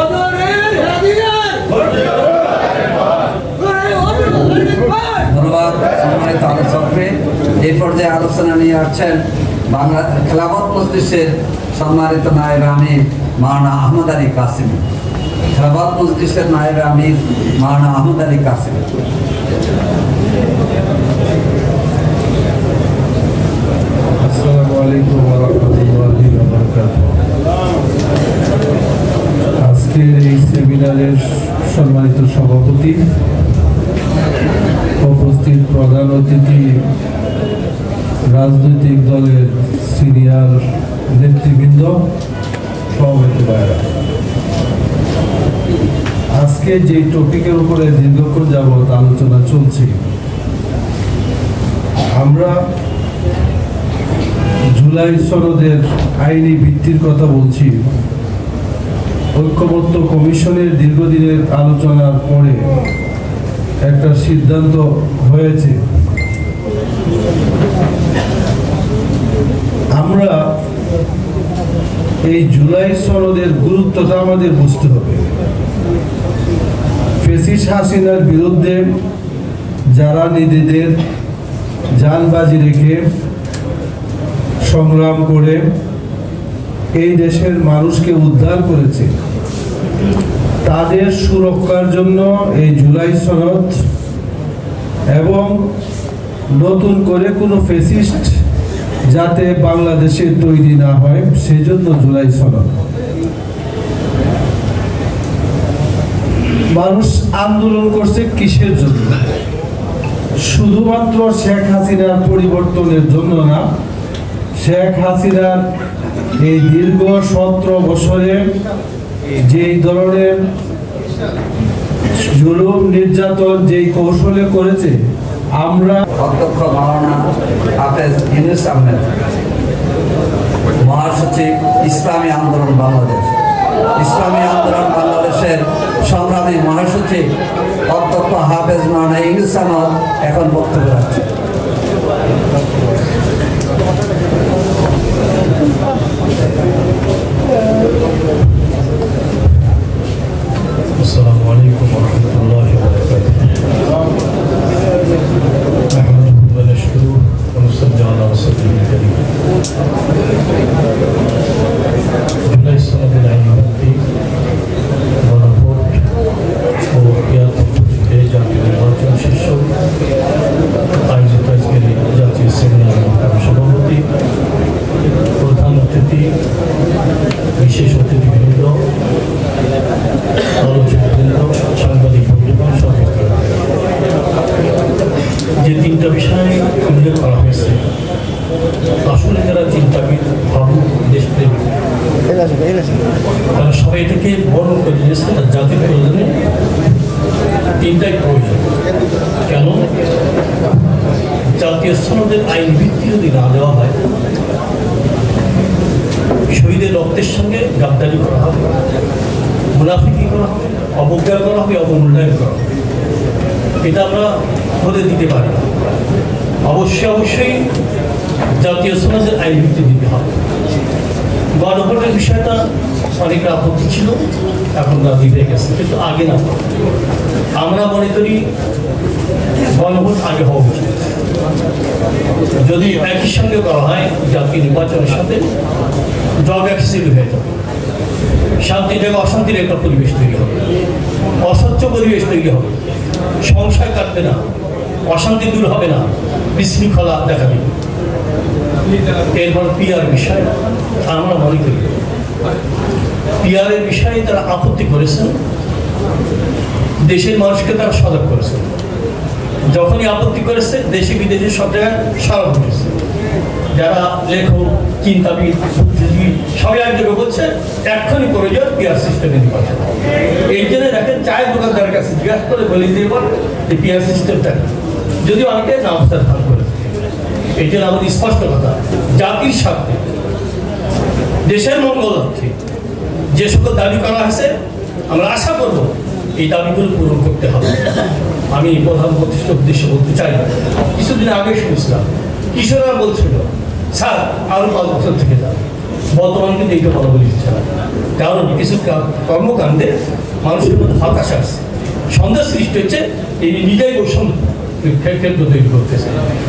Speaker 4: ধন্যবাদ সম্মানিত আলোচককে। এই পর্যায়ে আলোচনা নিয়ে আসছেন বাংলা খেলাফত মজলিসের সম্মানিত নায়েবে আমির মাওলানা আহমদ আলী কাসিমি। খেলাফত মজলিসের নায়েবে আমির মাওলানা আহমদ আলী কাসিমি।
Speaker 8: আসসালামু আলাইকুম ওয়া রাহমাতুল্লাহি ওয়া বারাকাতুহু। আজকের এই সেমিনারের সম্মানিত সভাপতি, উপস্থিত প্রধান অতিথি, রাজনৈতিক দলের সিনিয়র নেতৃবৃন্দ, সমবেত ভাইরা, আজকে যে টপিকের উপরে দীর্ঘক্ষণ যাবৎ আলোচনা চলছে, আমরা জুলাই সনদের আইনি ভিত্তির কথা বলছি। ঐক্যবদ্ধ কমিশনের দীর্ঘদিনের আলোচনার পরে একটা সিদ্ধান্ত হয়েছে। আমরা এই জুলাই সনদের গুরুত্বটা আমাদের বুঝতে হবে। ফ্যাসিস্ট হাসিনার বিরুদ্ধে যারা নিজেদের জানবাজি রেখে সংগ্রাম করে এই দেশের মানুষকে উদ্ধার করেছে, তাদের সুরক্ষার জন্য এই জুলাই সনদ এবং নতুন করে কোনো ফ্যাসিস্ট যাতে বাংলাদেশে তৈরি না হয় সেজন্য জুলাই সনদ। মানুষ আন্দোলন করছে কিসের জন্য? শুধুমাত্র শেখ হাসিনার পরিবর্তনের জন্য না, শেখ হাসিনার এই দীর্ঘ 17 বছরে যেই ধরনের জুলুম নির্যাতন যেই কৌশলে করেছে, আমরা
Speaker 4: অধ্যক্ষ মাওলানা হাফেজ ইউনুস আহমেদ, মহাসচিব ইসলামী আন্দোলন বাংলাদেশ, ইসলামী আন্দোলন বাংলাদেশের সংগ্রামী মহাসচিব অধ্যক্ষ হাফেজ মাওলানা ইউনুস আহমেদ এখন বক্তব্য রাখছে।
Speaker 9: السلام عليكم ورحمة الله وبركاته. نحمده ونشكره ونصلي على رسوله الكريم. জুলাই সনদের আইনবন্দি গণভোট ও পেয়ার পদ্ধতিতে জাতীয় নির্বাচন শীর্ষক আয়োজিত আজকের জাতীয় সেমিনার সভাপতি, প্রধান অতিথি, বিশেষ অতিথিবৃন্দ, আলোচকবৃন্দ, সাংবাদিক বন্ধুগণ, যে তিনটা বিষয় উল্লেখ করা হয়েছে, আসলে যারা চিন্তাবিদ, ভাবুক, দেশপ্রেমী, তারা সবাই এটাকে বর্ণন করে দিয়েছে তার জাতির প্রয়োজনে তিনটাই প্রয়োজন। কেন? জাতীয় সনদের আইন ভিত্তি যদি না দেওয়া হয়, শহীদের রক্তের সঙ্গে গাদ্দারি করা হবে, মুনাফিকি করা হবে, অবজ্ঞা করা হবে, অবমূল্যায়ন করা হবে। এটা আমরা হতে দিতে পারি না। অবশ্যই জাতীয় সনদের আইন ভিত্তি দিতে হবে। গণভোটের বিষয়টা অনেকের আপত্তি ছিল, এখন না দিতে গেছে, কিন্তু আগে না। আমরা মনে করি গণভোট আগে হওয়া উচিত। যদি একই সঙ্গে করা হয় জাতীয় নির্বাচনের সাথে, জব অ্যাক্সিড হয়ে যাবে, শান্তি জায়গা অশান্তির একটা পরিবেশ তৈরি হবে, অস্বচ্ছ পরিবেশ তৈরি হবে, সংশয় কাটবে না, অশান্তি দূর হবে না, বিশৃঙ্খলা দেখা দিবে। এরপর পিআর বিষয় আমরা মনে করি পিআরের বিষয়ে তারা আপত্তি করেছেন, দেশের মানুষকে তারা সজাগ করেছেন। যখনই আপত্তি করেছে, দেশে বিদেশে সব জায়গায় সরব হয়েছে। যারা লেখক, চিন্তাবিদ, বুদ্ধিজীবী সবাই একযোগে বলছে এক্ষুনি প্রয়োজন পিআর সিস্টেমে নির্বাচন। এই জন্য দেখেন চায়ের দোকানদারের কাছে জিজ্ঞাসা করে বলে দিয়ে বল যে পিআর সিস্টেমটা যদি অনেকে নামস্থান দান করে। এই জন্য আমাদের স্পষ্ট কথা, জাতির স্বার্থে, দেশের মঙ্গলার্থে যে সকল দাবি করা হয়েছে, আমরা আশা করব এই দাবিগুলো পূরণ করতে হবে। আমি প্রধানমন্ত্রীর উদ্দেশ্যে বলতে চাই, কিছুদিন আগে শুনেছিলাম কিশোররা বলছিল স্যার আরো 5 বছর থেকে যান। বর্তমানে কিন্তু এইটা বলা বলি দিচ্ছে না, কারণ কিছু কর্মকাণ্ডে মানুষের মধ্যে হতাশা আসছে, সন্দেহ সৃষ্টি হচ্ছে। এই নিজেই বৈষম্য ক্ষেত্র তৈরি করতেছে,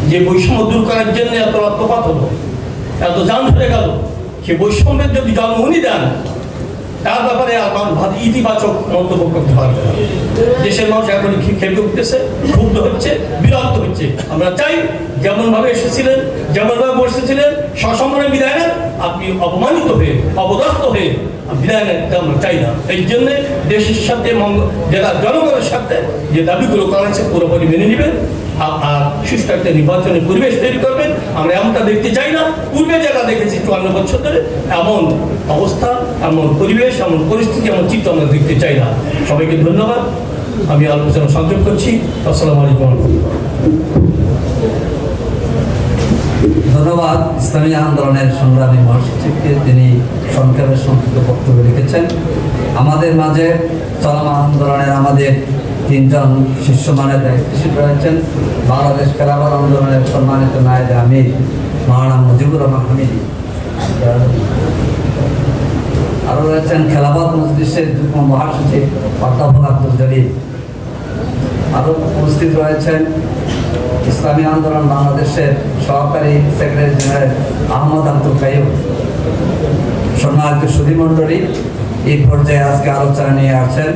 Speaker 9: যে বৈষম্য দূর করার জন্য এত রক্তপাত হলো, এত যান ধরে গেল, সে বৈষম্যের যদি জন্ম উনি দেন, তার ব্যাপারে আমার ইতিবাচক মন্তব্য করতে পারবে না। দেশের মানুষ এখন খেপে উঠতেছে, ক্ষুব্ধ হচ্ছে, বিরক্ত হচ্ছে। আমরা চাই যেমনভাবে এসেছিলেন, যেমনভাবে বসেছিলেন, সসম্মানে বিদায় নেন। আপনি অপমানিত হয়ে, অপদস্থ হয়ে বিদায় নেন, আমরা চাই না। এই জন্যে দেশের সাথে যারা জনগণের সাথে যে দাবিগুলো করা হচ্ছে পুরোপুরি মেনে নেবেন, আর সুষ্ঠু একটা নির্বাচনের পরিবেশ তৈরি করবেন। আমরা এমনটা দেখতে চাই না, পূর্বে যারা দেখেছি 54 বছর ধরে এমন অবস্থা, এমন পরিবেশ, এমন পরিস্থিতি, এমন চিত্র আমরা দেখতে চাই না। সবাইকে ধন্যবাদ। আমি আলোচনা সংযোগ করছি। আসসালামু আলাইকুম।
Speaker 4: ধন্যবাদ ইসলামী আন্দোলনের সংগ্রামী মহাসচিবকে, তিনি সংক্ষেপে সংক্ষিপ্ত বক্তব্য লিখেছেন। আমাদের মাঝে চলমান আন্দোলনের আমাদের 3জন শিষ্যমানের দায়িত্বশীল রয়েছেন। বাংলাদেশ খেলাফত আন্দোলনের সম্মানিত নায়েবে আমির মাওলানা মুজিবুর রহমান হামিদি, আরও রয়েছেন খেলাফত মজলিসের যুগ্ম মহাসচিব অধ্যাপক আব্দুল জলিল, আরও উপস্থিত রয়েছেন ইসলামী আন্দোলন বাংলাদেশের সহকারী সেক্রেটারি জেনারেল আহমদ আব্দুল কাইয়ুম। সম্মানিত সুধীমণ্ডলী, এই পর্যায়ে আজকে আলোচনা নিয়ে আসছেন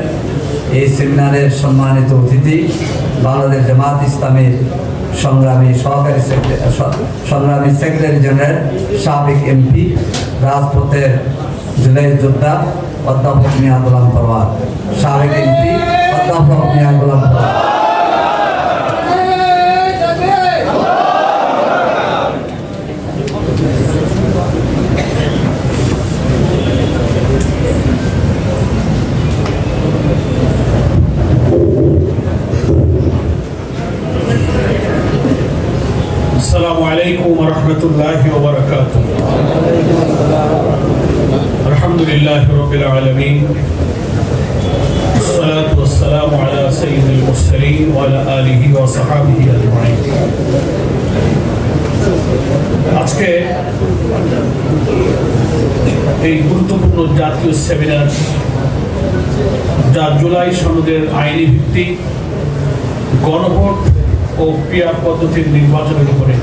Speaker 4: এই সেমিনারের সম্মানিত অতিথি, বাংলাদেশ জামাত ইসলামীর সংগ্রামী সেক্রেটারি জেনারেল, সাবেক এমপি, রাজপথের জুলাই যোদ্ধা অধ্যাপক মিয়া গোলাম পরওয়ার, সাবেক এমপি অধ্যাপক মিয়া গোলাম পরওয়ার।
Speaker 10: রহমতুল্লাহি ওয়া বারাকাতুহু। আলহামদুলিল্লাহি রাব্বিল আলামিন, والصلاة والسلام على سيد المرسلين وعلى آله وصحبه أجمعين। আজকে এই গুরুত্বপূর্ণ জাতীয় সেমিনার, যা জুলাই সনদের আইনি ভিত্তি, গণভোট ও পিআর পদ্ধতির নির্বাচনের উপরে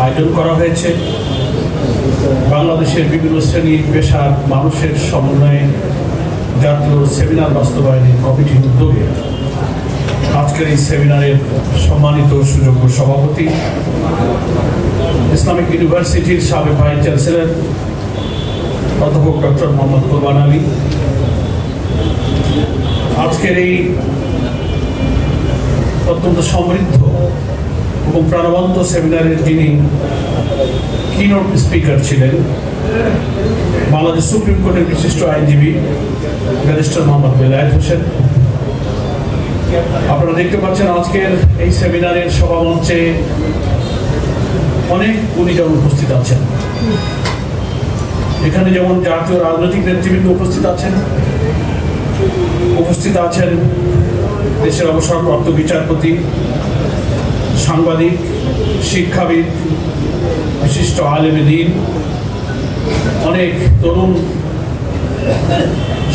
Speaker 10: আয়োজন করা হয়েছে, বাংলাদেশের বিভিন্ন শ্রেণী পেশার মানুষের সমন্বয়ে জাতীয় সেমিনার বাস্তবায়নের কমিটির উদ্যোগে আজকের এই সেমিনারের সম্মানিত সুযোগ্য সভাপতি, ইসলামিক ইউনিভার্সিটির সাবেক ভাইস চ্যান্সেলর অধ্যাপক ডক্টর মোহাম্মদ কোরবান আলী, আজকের এই অত্যন্ত সমৃদ্ধ এবং প্রাণবন্ত সেমিনারের যিনি কিনোট স্পিকার ছিলেন, বাংলাদেশ সুপ্রিম কোর্টের বিশিষ্ট আইনজীবী ব্যারিস্টার মোহাম্মদ বেলায়েত হোসেন। আপনারা দেখতে পাচ্ছেন আজকের এই সেমিনারের সভামঞ্চে অনেক গুণীজন উপস্থিত আছেন। এখানে যেমন জাতীয় রাজনৈতিক নেতৃবৃন্দ উপস্থিত আছেন দেশের অবসরপ্রাপ্ত বিচারপতি, সাংবাদিক, শিক্ষাবিদ, বিশিষ্ট আলেমে দ্বীন, অনেক তরুণ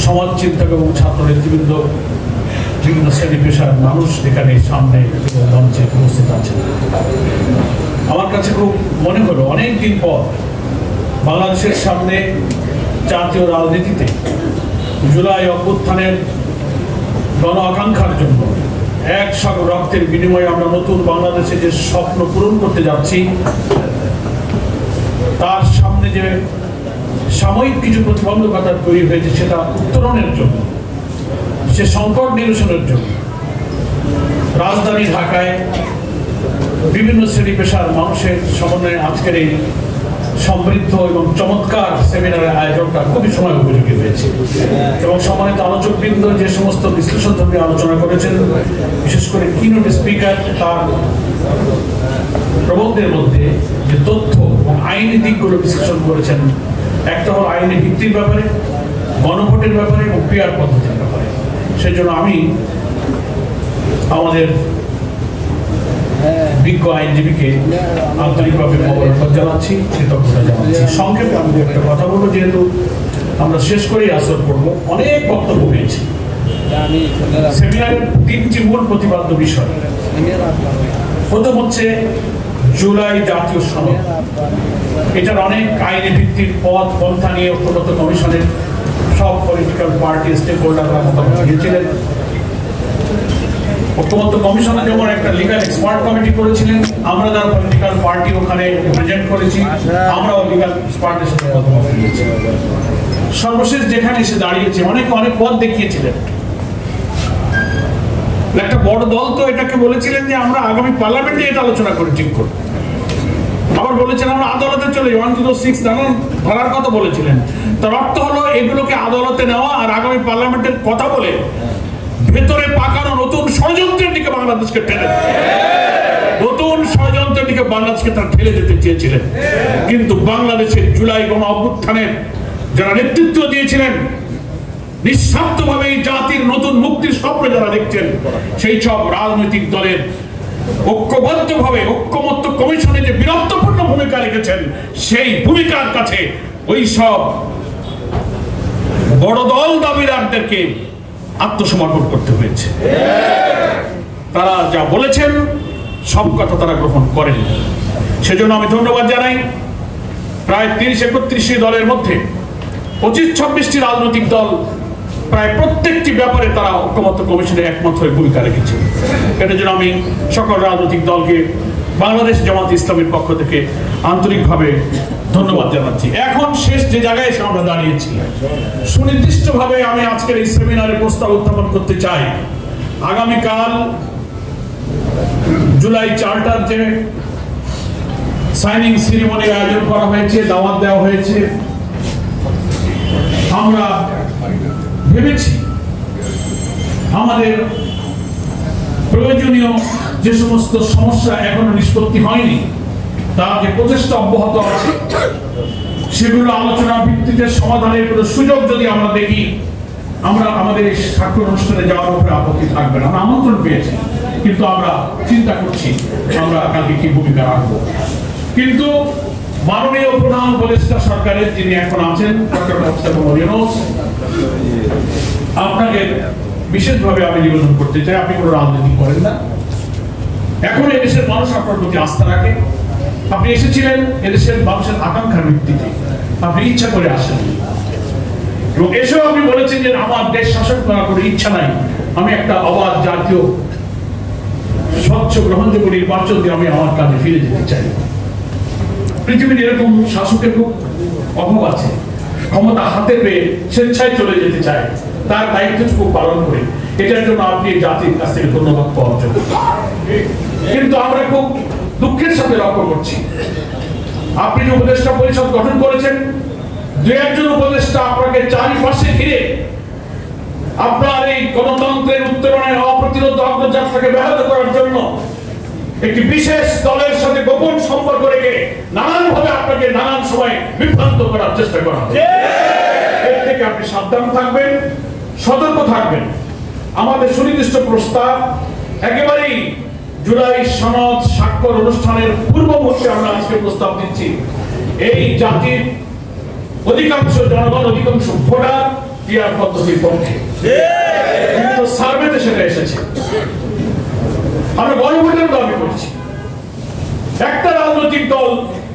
Speaker 10: সমাজচিন্তক এবং ছাত্র নেতৃবৃন্দ, বিভিন্ন শ্রেণী পেশার মানুষ এখানে সামনে মঞ্চে উপস্থিত আছেন। আমার কাছে খুব মনে হলো অনেকদিন পর বাংলাদেশের সামনে জাতীয় রাজনীতিতে জুলাই অভ্যুত্থানের গণ আকাঙ্ক্ষার জন্য এক সাগর রক্তের বিনিময়ে আমরা নতুন বাংলাদেশে যে স্বপ্ন পূরণ করতে যাচ্ছি, তার সামনে যে সাময়িক কিছু প্রতিবন্ধকতা তৈরি হয়েছে, সেটা উত্তরণের জন্য, সে সংকট নিরসনের জন্য রাজধানী ঢাকায় বিভিন্ন শ্রেণী পেশার মানুষের সমন্বয়ে আজকের এই সমৃদ্ধ এবং চমৎকার সেমিনারের আয়োজনটা খুবই সময় উপযোগী হয়েছে। এবং সম্মানিত আলোচকবৃন্দ যে সমস্ত বিশ্লেষণধর্মী আলোচনা করেছেন, বিশেষ করে কিনোট স্পিকার তার প্রবন্ধের মধ্যে যে তথ্য এবং আইনি দিকগুলো বিশ্লেষণ করেছেন, একটা হল আইনি ভিত্তির ব্যাপারে, গণভোটের ব্যাপারে এবং পিআর পদ্ধতির ব্যাপারে। সেই জন্য আমি আমাদের বিজ্ঞ আইনজীবীকে আন্তরিকভাবে মোবারকবাদ জানাচ্ছি, কৃতজ্ঞতা জানাচ্ছি। সংক্ষেপে আমি একটা কথা বলবো, যেহেতু আমরা শেষ করেই আসর করবো। অনেক বক্তব্য পেয়েছি। সেমিনারের তিনটি মূল প্রতিপাদ্য বিষয়। প্রথম হচ্ছে জুলাই জাতীয় সনদ। এটার অনেক আইনি ভিত্তির পথ পন্থা নিয়ে ঐক্যবদ্ধ কমিশনের সব পলিটিক্যাল পার্টি স্টেক হোল্ডাররা মতামত দিয়েছিলেন। ঐক্যবদ্ধ কমিশনে যেমন একটা লিগাল এক্সপার্ট কমিটি করেছিলেন, আমরা যারা পলিটিক্যাল পার্টি ওখানে প্রেজেন্ট করেছি, আমরাও লিগাল এক্সপার্টের সাথে মতামত দিয়েছি। সর্বশেষ যেখানে এসে দাঁড়িয়েছে, অনেক পথ দেখিয়েছিলেন। একটা বড় দল তো এটাকে বলেছিলেন যে আমরা আগামী পার্লামেন্টে এটা আলোচনা করে ঠিক করব। আবার বলেছেন আমরা আদালতে চলে 106 ধারার কথা বলেছিলেন। তার অর্থ হলো এগুলোকে আদালতে নেওয়া আর আগামী পার্লামেন্টের কথা বলে ভেতরে পাকানো নতুন ষড়যন্ত্রের দিকে বাংলাদেশকে ঠেলে তারা ঠেলে যেতে চেয়েছিলেন। কিন্তু বাংলাদেশের জুলাই গণ অভ্যুত্থানের যারা নেতৃত্ব দিয়েছিলেন, নিঃস্বার্থভাবে এই জাতির নতুন মুক্তির স্বপ্ন যারা দেখছেন, সেই সব রাজনৈতিক দলের ঐক্যবদ্ধভাবে ঐক্যমত্য কমিশনে যে বীরত্বপূর্ণ ভূমিকা রেখেছেন, সেই ভূমিকার কাছে ওই সব বড় দল দাবিদারদেরকে আত্মসমর্পণ করতে হয়েছে। তারা যা বলেছেন সব কথা তারা গ্রহণ করেন। সেজন্য আমি ধন্যবাদ জানাই প্রায় 30-31টি দলের মধ্যে 25-26টি রাজনৈতিক দল প্রায় প্রত্যেকটি ব্যাপারে তারা ঐক্যমত্য কমিশনে একমত হয়ে ভূমিকা রেখেছে। এটার জন্য আমি সকল রাজনৈতিক দলকে বাংলাদেশ জামাত ইসলামের পক্ষ থেকে আন্তরিকভাবে ধন্যবাদ জানাচ্ছি। এখন শেষ যে জায়গায় এসে আমরা দাঁড়িয়েছি, সুনির্দিষ্টভাবে আমি আজকের এই সেমিনারে প্রস্তাব উত্থাপন করতে চাই। আগামীকাল জুলাই চার্টার যে সাইনিং সেরিমনির আয়োজন করা হয়েছে, দাওয়াত দেওয়া হয়েছে, আমরা ভেবেছি আমাদের প্রয়োজনীয় যে সমস্ত সমস্যা এখনো নিষ্পত্তি হয়নি, তার যে প্রচেষ্টা অব্যাহত আছে সেগুলো আলোচনার ভিত্তিতে সমাধানের কোনো সুযোগ যদি আমরা দেখি, আমরা আমাদের এই স্বাক্ষর অনুষ্ঠানে যাওয়ার উপরে আপত্তি থাকবে না। আমরা আমন্ত্রণ পেয়েছি, কিন্তু আমরা চিন্তা করছি আমরা কালকে কি ভূমিকা রাখবো। কিন্তু মাননীয় প্রধান উপদেষ্টা সরকারের যিনি এখন আছেন ডক্টর প্রফেসর মোহাম্মদ ইউনূস, আপনাকে বিশেষভাবে আমি নিবেদন করতে চাই, আপনি কোনো রাজনীতি করেন না, এখন এদেশের মানুষ আপনার প্রতি আস্থা রাখে। আপনি এসেছিলেন এদেশের মানুষের আকাঙ্ক্ষার ভিত্তিতে, আপনি ইচ্ছা করে আসেন এবং এসেও আপনি বলেছেন যে আমার দেশ শাসন করার কোনো ইচ্ছা নাই, আমি একটা অবাধ জাতীয় স্বচ্ছ গ্রহণযোগ্য নির্বাচন দিয়ে আমি আমার কাজে ফিরে যেতে চাই। পৃথিবীর এরকম শাসকের খুব অভাব আছে, ক্ষমতা হাতে পেয়ে স্বেচ্ছায় চলে যেতে চায়, তার দায়িত্বটুকু পালন করে। এটার জন্য আপনি জাতির কাছ থেকে ধন্যবাদ পাওয়ার জন্য। কিন্তু আমরা খুব দুঃখের সাথে লক্ষ্য করছি, আপনি যে উপদেষ্টা পরিষদ গঠন করেছেন, দু একজন উপদেষ্টা আপনাকে চারিপাশে ঘিরে আপনার এই গণতন্ত্রের উত্তরণের অপ্রতিরোধ অগ্রযাত্রাকে ব্যাহত করার জন্য একটি বিশেষ দলের সাথে গোপন সম্পর্ক রেখে নানানভাবে আপনাকে নানান সময় বিভ্রান্ত করার চেষ্টা করা হবে। এর থেকে আপনি সাবধান থাকবেন, সতর্ক থাকবেন। আমাদের সুনির্দিষ্ট প্রস্তাব একেবারেই জুলাই সনদ স্বাক্ষর অনুষ্ঠানের পূর্ব মুহূর্তে আমরা আজকে প্রস্তাব দিচ্ছি। এই জাতির অধিকাংশ জনগণ, অধিকাংশ ভোটার পিআর পদ্ধতির পক্ষে, কিন্তু সার্ভেতে সেটা এসেছে। আমরা গণভোটের দাবি করছি। একটা রাজনৈতিক দল,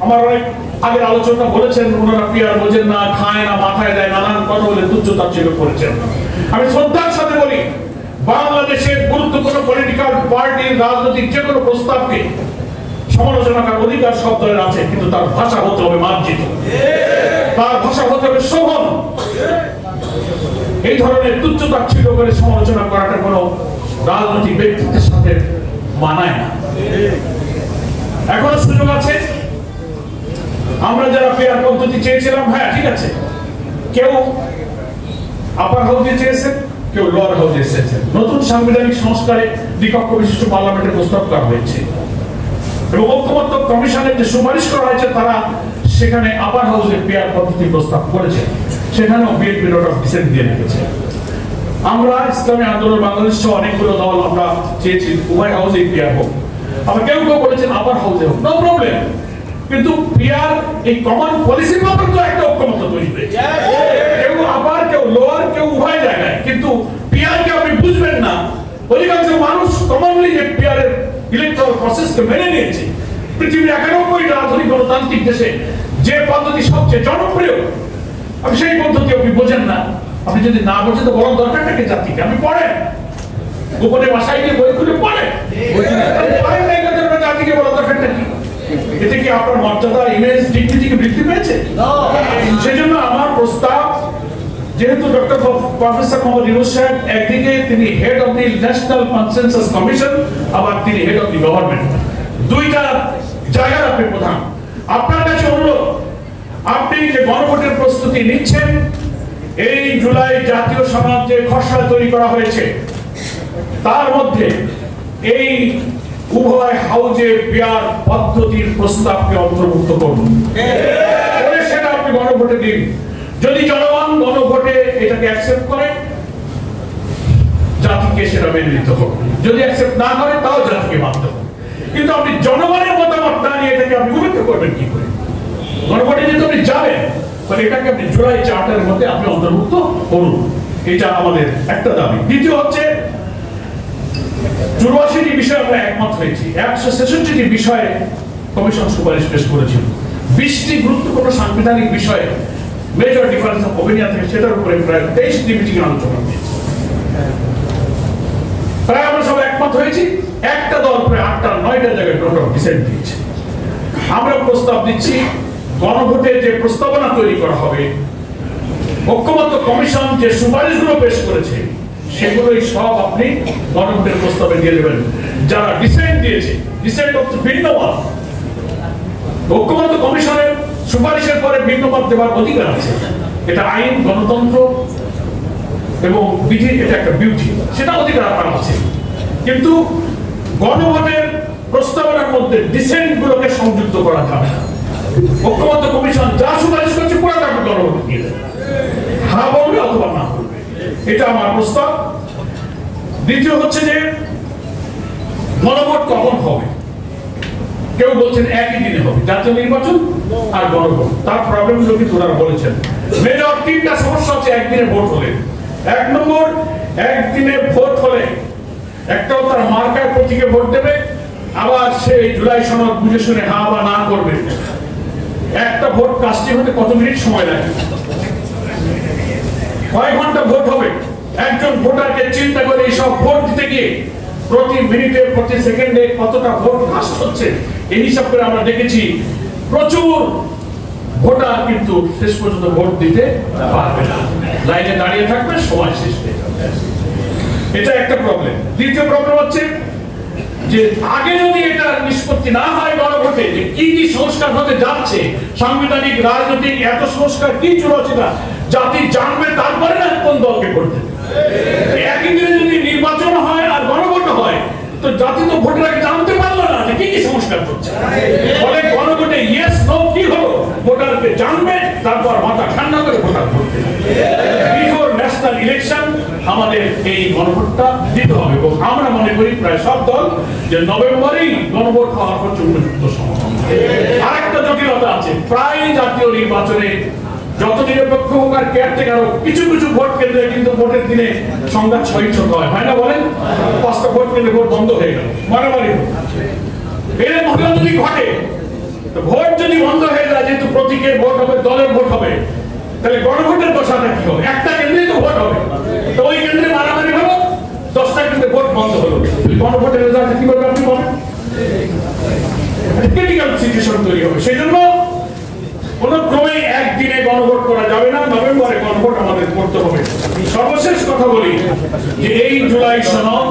Speaker 10: আমার অনেক আগের আলোচনা বলেছেন, ওনারা পিআর বোঝেন না, খায় না, মাথায় দেয়, নানান কথা বলে তুচ্ছ-তাচ্ছিল্য করেছেন। আমি শ্রদ্ধার সাথে বলি, বাংলাদেশের গুরুত্বপূর্ণ পলিটিক্যাল পার্টির রাজনৈতিক যে কোনো প্রস্তাবকে সমালোচনা করার অধিকার সব দলের আছে, কিন্তু তার ভাষা হতে হবে মার্জিত, তার ভাষা হতে হবে শোভন। এই ধরনের তুচ্ছ-তাচ্ছিল্য করে সমালোচনা করাটা কোনো রাজনৈতিক ব্যক্তিত্বের সাথে মানায় না। এখনো সুযোগ আছে। আমরা যারা পিআর পদ্ধতি চেয়েছিলাম, হ্যাঁ ঠিক আছে, কেউ আপার হাউসে চেয়েছেন, কেউ লোয়ার হাউসে এসেছেন। নতুন সাংবিধানিক সংস্কারে দ্বিকক্ষ বিশিষ্ট পার্লামেন্টের প্রস্তাব করা হয়েছে এবং ঐক্যমত্য কমিশনের যে সুপারিশ করা হয়েছে, তারা সেখানে আপার হাউসে পিআর পদ্ধতি প্রস্তাব করেছে, সেখানেও বিএনপি নোট অফ ডিসেন্ট দিয়ে রেখেছে। আমরা ইসলামী আন্দোলন বাংলাদেশ সহ অনেকগুলো দল আমরা চেয়েছি উভয় হাউসে পিআর হোক, আবার কেউ কেউ বলেছেন আপার হাউসে হোক, নো প্রবলেম। কিন্তু পিআর এই কমন পলিসির ব্যাপারে তো একটা ঐক্যমত্য তৈরি হয়েছে, কেউ আপার, কেউ লোয়ার, কেউ উভয় জায়গায়। কিন্তু পিআর কে আপনি বুঝবেন না, অধিকাংশ মানুষ কমনলি যে পিআর এর ইলেকট্রাল প্রসেসকে মেনে নিয়েছে। পৃথিবীর 91টা আধুনিক গণতান্ত্রিক দেশে যে পদ্ধতি সবচেয়ে জনপ্রিয়, আপনি সেই পদ্ধতি আপনি বোঝেন না। আপনি যদি না বোঝেন তো বলার দরকারটা কি জাতিকে? আপনি পড়েন, গোপনে বাসায় গিয়ে বই খুলে পড়েন, জাতিকে বলার দরকারটা কি? এতে কি আপনার মর্যাদা, ইমেজ, ডিগনিটিকে বৃদ্ধি পেয়েছে? সেজন্য আমার প্রস্তাব, যেহেতু ডক্টর প্রফেসর মোহাম্মদ ইউনূস সাহেব একদিকে তিনি head of the national consensus commission, আবার তিনি হেড অফ দি গভর্নমেন্ট, দুইটা জায়গার আপনি প্রধান। আপনার কাছে অনুরোধ, আপনি যে গণভোটের প্রস্তুতি নিচ্ছেন, এই জুলাই জাতীয় সনদ যে খসড়া তৈরি করা হয়েছে, তার মধ্যে এই উভয় হাউজে পিআর পদ্ধতির প্রস্তাবকে অন্তর্ভুক্ত করুন, সেটা আপনি গণভোটে দিন। যদি জনগণ গণভোটে এটাকে অ্যাকসেপ্ট করে, জাতিকে সেটা মেনে নিতে হবে। যদি অ্যাকসেপ্ট না করে, তাও জাতিকে মানতে হবে। কিন্তু আপনি জনগণের মতামত না নিয়ে এটাকে আপনি উপেক্ষা করবেন কি করে? গণভোটে যেহেতু আপনি যাবেন, মানে এটাকে আপনি জুলাই চার্টারের মধ্যে আপনি অন্তর্ভুক্ত করুন, এটা আমাদের একটা দাবি। দ্বিতীয় হচ্ছে, 84টি বিষয়ে আমরা একমত হয়েছি, 166টি বিষয়ে কমিশন সুপারিশ পেশ করেছিল। 20টি গুরুত্বপূর্ণ সাংবিধানিক বিষয়ে মেজর ডিফারেন্স অফ ওপিনিয়ন থেকে সেটার উপরে প্রায় 23টি মিটিং আলোচনা হয়েছে। প্রায় আমরা সব একমত হয়েছি। একটা দল প্রায় 8টা 9টা জায়গায় নোট অফ ডিসেন্ট দিয়েছে। আমরা প্রস্তাব দিচ্ছি, গণভোটে যে প্রস্তাবনা তৈরি করা হবে, ঐক্যমত্য কমিশন যে সুপারিশগুলো পেশ করেছে, সেগুলোই সব আপনি গণভোটের প্রস্তাবে দিয়ে দেবেন। যারা ডিসেন্ট দিয়েছে, ডিসেন্ট হচ্ছে ভিন্ন মত, ঐক্যমত্য কমিশনের সুপারিশের পরে ভিন্ন মত দেওয়ার অধিকার আছে। এটা আইন, গণতন্ত্র এবং বিধি, এটা একটা বিউটি, সেটা অধিকার আপনার আছে। কিন্তু গণভোটের প্রস্তাবনার মধ্যে ডিসেন্ট গুলোকে সংযুক্ত করা যাবে না। ঐক্যমত্য কমিশন যা সুপারিশ করছে পুরোটা গণভোট নিয়ে দেবে, হ্যাঁ বলবে অথবা না বলবে, এটা আমার প্রস্তাব। দ্বিতীয় হচ্ছে যে গণভোট কখন হবে? কেউ বলছেন একই দিনে হবে, জাতীয় নির্বাচন আর গণভোট। তার প্রবলেম গুলো কিন্তু ওনারা বলেছেন। মেজর তিনটা সমস্যা হচ্ছে একদিনে ভোট হলে। এক নম্বর, একদিনে ভোট হলে একটাও তার মার্কার প্রতীকে ভোট দেবে, আবার সে জুলাই সনদ বুঝে শুনে হা বা না করবে। একটা ভোট কাস্টিং হতে কত মিনিট সময় লাগে, কয় ঘন্টা ভোট হবে? একজন ভোটারকে চিন্তা করে এইসব ভোট দিতে গিয়ে প্রতি মিনিটে প্রতি সেকেন্ডে কতটা ভোট কাস্ট হচ্ছে এই হিসাব করে আমরা দেখেছি প্রচুর ভোটার কিন্তু শেষ পর্যন্ত ভোট দিতে পারবে না, লাইনে দাঁড়িয়ে থাকবে, সময় শেষ হয়ে যাবে। এটা একটা প্রবলেম। দ্বিতীয় প্রবলেম হচ্ছে যে আগে যদি এটা নিষ্পত্তি না হয় গণভোটে যে কি কি সংস্কার হতে যাচ্ছে, সাংবিধানিক রাজনৈতিক এত সংস্কার কি চলছে, জাতি জানবে তারপরে না কোন দলকে ভোট দেবে। একই দিনে যদি নির্বাচন হয় আর গণভোট হয় তো জাতি তো ভোটের আগে জানতে পারলো না যে কি কি সংস্কার হচ্ছে। ফলে গণভোটে ইয়েস নো কি হলো ভোটারকে জানবে, তারপর মাথা ঠান্ডা করে ভোটার ভোট দেবে। বিফোর ন্যাশনাল ইলেকশন আমাদের এই গণভোটটা দিতে হবে এবং আমরা মনে করি প্রায় সব দল যে নভেম্বরেই গণভোট হওয়ার পর উপযুক্ত সময়। আরেকটা জটিলতা আছে, প্রায় জাতীয় নির্বাচনে যত নিরপেক্ষ হোক আর কেয়ারটেকার হোক, কিছু কিছু ভোট কেন্দ্রে কিন্তু ভোটের দিনে সংঘাত সহিংসত হয় না বলেন? 5টা ভোট কেন্দ্রে ভোট বন্ধ হয়ে গেল, মারামারি। এর মধ্যে যদি ঘটে, ভোট যদি বন্ধ হয়ে যায়, যেহেতু প্রতীকের ভোট হবে, দলের ভোট হবে, তাহলে গণভোটের দশাটা কি হবে? একটা কেন্দ্রেই তো ভোট হবে, তো ওই কেন্দ্রে মারামারি হলো, 10টা কেন্দ্রে ভোট বন্ধ হলো, গণভোটের রেজাল্ট কি করবে আপনি বলেন? ক্রিটিক্যাল সিচুয়েশন তৈরি হবে। সেই জন্য কোন ক্রমে একদিনে গণভোট করা যাবে না, নভেম্বরে গণভোট আমাদের করতে হবে। সর্বশেষ কথা বলি যে এই জুলাই সনদ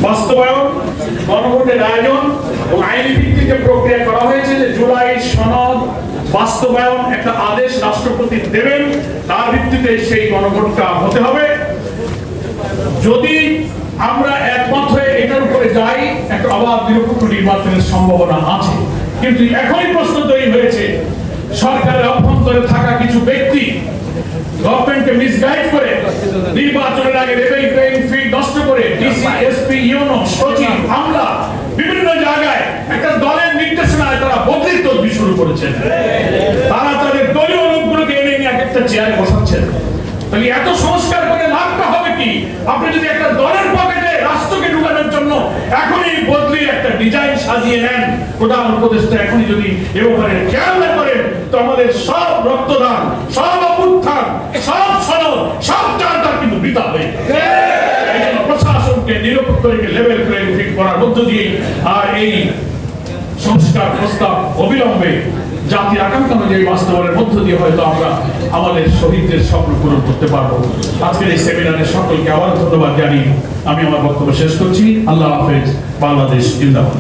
Speaker 10: বাস্তবায়ন, গণভোটের আয়োজন ও আইনি ভিত্তিতে প্রক্রিয়া করা হয়েছে যে জুলাই সনদ বাস্তবায়ন একটা আদেশ রাষ্ট্রপতি দেবেন, তার ভিত্তিতে সেই গণভোটটা হতে হবে। যদি আমরা একমত হয়ে এটার উপরে যাই, একটা অবাধ নিরপেক্ষ নির্বাচনের সম্ভাবনা আছে। কিন্তু এখনই প্রশ্ন তৈরি হয়েছে, সরকারের অভ্যন্তরে থাকা কিছু ব্যক্তি গভর্নমেন্টকে মিসগাইড করে নির্বাচনের আগে লেভেল প্লেইং ফিল্ড নষ্ট করে ডিসি, এসপি, ইউনো, সচিব, আমলা বিভিন্ন জায়গায় একটা দলের নির্দেশনায় তারা বদলির তদবির শুরু করেছেন। তারা তাদের দলীয় লোকগুলোকে এনে নিয়ে একটা চেয়ারে বসাচ্ছেন। তাহলে এত সংস্কার করে লাভটা হবে কি? আপনি যদি একটা দলের পকেটে রাষ্ট্রকে ঢুকানোর জন্য এখনই বদলির একটা ডিজাইন সাজিয়ে নেন, প্রধান উপদেষ্টা এখনই যদি এ ব্যাপারে খেয়াল না করেন, তো আমাদের সব রক্তদান, সব অভ্যুত্থান, সব সনদ, সব চারটা কিন্তু বৃথা হয়ে যাবে। এই জন্য প্রশাসনকে নিরপেক্ষ রেখে লেভেল প্লেইং ফিল্ড করার মধ্য দিয়ে আর এই সংস্কার প্রস্তাব অবিলম্বে জাতির আকাঙ্ক্ষা অনুযায়ী বাস্তবায়নের মধ্য দিয়ে হয়তো আমরা আমাদের শহীদদের স্বপ্ন পূরণ করতে পারবো। আজকের এই সেমিনারে সকলকে আবার ধন্যবাদ জানিয়ে আমি আমার বক্তব্য শেষ করছি। আল্লাহ হাফেজ। বাংলাদেশ জিন্দাবাদ।